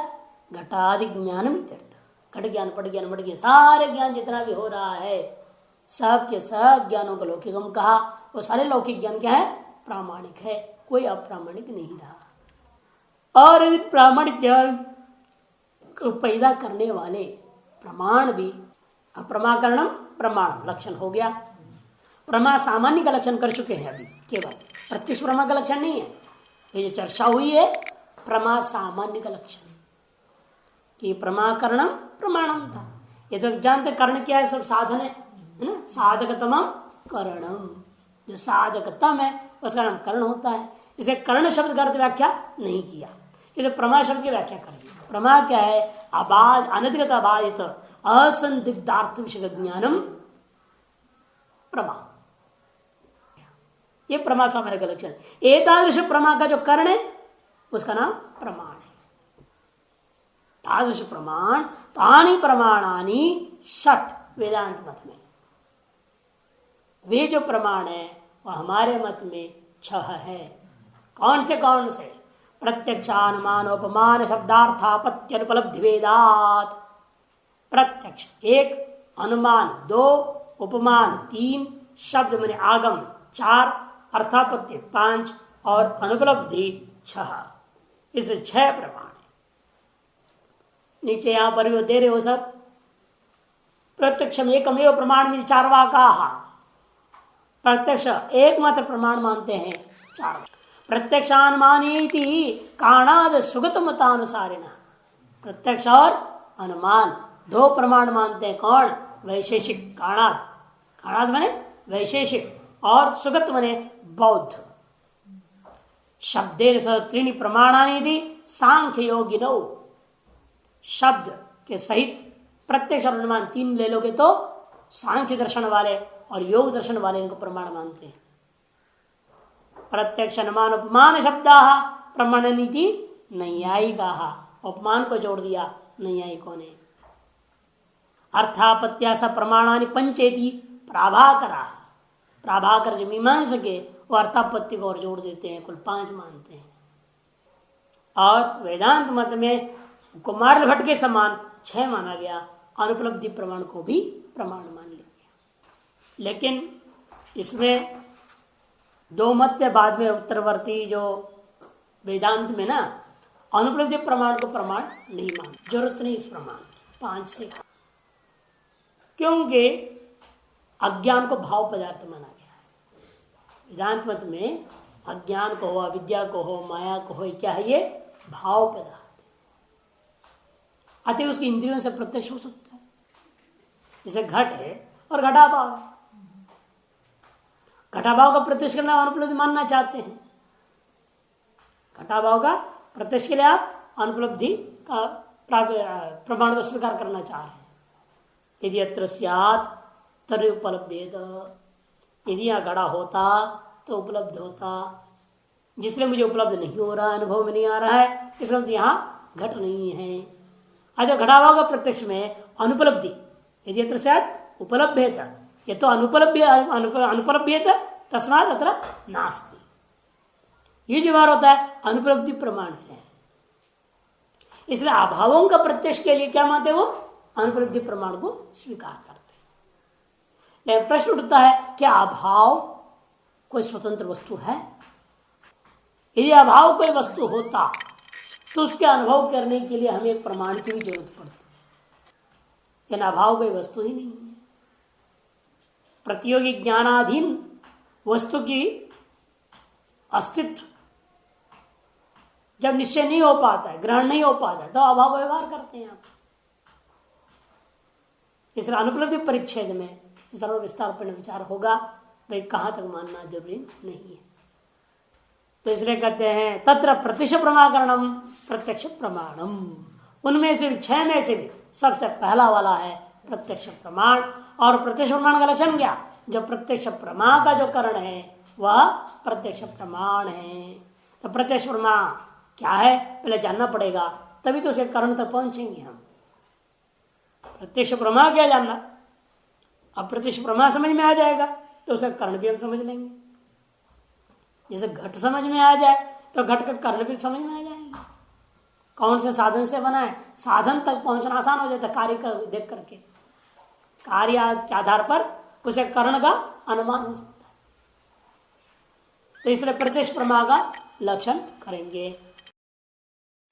घटादि ज्ञानम इत्यर्थ। घट ज्ञान, पट ज्ञान, मठ ज्ञान, सारे ज्ञान जितना भी हो रहा है, सब के सब ज्ञानों को लौकिकम कहा। वो सारे लौकिक ज्ञान क्या है, प्रामाणिक है, कोई अप्रामाणिक नहीं रहा। और यदि प्रामाणिक ज्ञान को पैदा करने वाले प्रमाण भी, अप्रमाकरणम प्रमाण लक्षण हो गया। प्रमा सामान्य का लक्षण कर चुके हैं अभी, केवल प्रत्यक्ष प्रमा का लक्षण नहीं है। ये जो चर्चा हुई है प्रमा सामान्य का लक्षण, कि प्रमाकरणम प्रमाणम था। ये तो जानते कर्ण क्या है, सब साधन है ना, साधकतम करणम, जो साधकतम है उसका नाम कर्ण होता है। इसे कर्ण शब्द का अर्थ व्याख्या नहीं किया, ये तो प्रमा शब्द की व्याख्या कर दी। प्रमा क्या है, अबाध अनधिगत अबाधित असंदिग्धार्थ विषय ज्ञानम प्रमा, ये प्रमा सामान्य का लक्षण। एतादृश प्रमा का जो कर्ण है उसका नाम प्रमाण है। तादृश प्रमाण, तानि प्रमाणानि षट वेदांत मत में, वे जो प्रमाण है वह हमारे मत में 6 है। कौन से, प्रत्यक्षानुमान उपमान शब्दार्थापत्य अनुपलब्धि वेदात। प्रत्यक्ष 1, अनुमान 2, उपमान 3, शब्द माने आगम 4, अर्थापत्ति 5 और अनुपलब्धि 6। इस 6 प्रमाण है। नीचे यहां पर भी दे रहे हो सब। प्रत्यक्षम एकमेव प्रमाण में चार्वाका, प्रत्यक्ष एकमात्र प्रमाण मानते हैं चार। प्रत्यक्षानुमानीति काणाद सुगत मतानुसारिण, प्रत्यक्ष और अनुमान 2 प्रमाण मानते हैं। कौन, वैशेषिक काणाद, काणाद माने वैशेषिक और सुगत माने बौद्ध। शब्देन सह 3 प्रमाणानि सांख्य योगिनो, शब्द के सहित प्रत्यक्ष और अनुमान 3 ले लोगे तो सांख्य दर्शन वाले और योग दर्शन वाले इनको प्रमाण मानते हैं। प्रत्यक्ष अनुमान उपमान शब्दा प्रमाण नीति नैयायिका, उपमान को जोड़ दिया नैयायिकों ने। अर्थापत्या स प्रमाणानि पंचेति प्राभाकरा, प्राभाकर जो मीमांस के वो अर्थापत्ति को और जोड़ देते हैं, कुल 5 मानते हैं। और वेदांत मत में कुमार भट्ट के समान 6 माना गया, अनुपलब्धि प्रमाण को भी प्रमाण मान लिया। लेकिन इसमें 2 मत के बाद में उत्तरवर्ती जो वेदांत में ना अनुपलब्धि प्रमाण को प्रमाण नहीं मान, जरूरत नहीं इस प्रमाण की 5 से, क्योंकि अज्ञान को भाव पदार्थ माना गया है। वेदांत मत में अज्ञान को हो, अविद्या को हो, माया को हो, क्या है? ये भाव पदार्थ। अतः उसकी इंद्रियों से प्रत्यक्ष हो सकता है। जैसे घट है और घटाभाव है, घटाभाव का प्रत्यक्ष करना अनुपलब्धि मानना चाहते हैं, घटाभाव का प्रत्यक्ष के लिए आप अनुपलब्धि का प्रमाण को स्वीकार करना चाह रहे हैं। यदि अत्र स्यात् तर्हि उपलब्धेत, यदि यहाँ घड़ा होता तो उपलब्ध होता, जिसलिए मुझे उपलब्ध नहीं हो रहा, अनुभव में नहीं आ रहा है, इसका मतलब यहाँ घट नहीं है। आज घटाभाव का प्रत्यक्ष में अनुपलब्धि, यदि अत्र स्यात् उपलब्धेत, ये तो अनुपलब्धेत तस्मात् अत्र नास्ति, ये जो व्यवहार होता है अनुपलब्धि प्रमाण से है। इसलिए अभावों का प्रत्यक्ष के लिए क्या मानते हैं? वो अनुपलब्धि प्रमाण को स्वीकार करते हैं। लेकिन प्रश्न उठता है क्या अभाव कोई स्वतंत्र वस्तु है? यदि अभाव कोई वस्तु होता तो उसके अनुभव करने के लिए हमें एक प्रमाण की भी जरूरत पड़ती, लेकिन अभाव कोई वस्तु ही नहीं है। प्रतियोगी ज्ञानाधीन वस्तु की अस्तित्व जब निश्चय नहीं हो पाता है, ग्रहण नहीं हो पाता है, तो अभाव का व्यवहार करते हैं आप। इसलिए अनुपलब्धि परिच्छेद में सर्व विस्तार पर विचार होगा, भाई कहां तक मानना जरूरी नहीं है। तो इसलिए कहते हैं तत्र प्रत्यक्ष प्रमाकरणम प्रत्यक्ष प्रमाणम, उनमें से 6 में से भी सबसे पहला वाला है प्रत्यक्ष प्रमाण। और प्रत्यक्ष प्रमाण का लक्षण क्या? जो प्रत्यक्ष प्रमा का जो करण है वह प्रत्यक्ष प्रमाण है। तो प्रत्यक्ष प्रमा क्या है पहले जानना पड़ेगा, तभी तो उसे करण तक पहुंचेंगे हम। प्रत्यक्ष प्रमा क्या जानना, अब प्रत्यक्ष प्रमा समझ में आ जाएगा तो उसे कर्ण भी हम समझ लेंगे। जैसे घट समझ में आ जाए तो घट का कर्ण भी समझ में आ जाएगा। कौन से साधन से बना है, साधन तक पहुंचना आसान हो जाता है कार्य का देख करके, कार्य के आधार पर उसे कर्ण का अनुमान हो सकता है। तो इसलिए प्रत्यक्ष प्रमा का लक्षण करेंगे।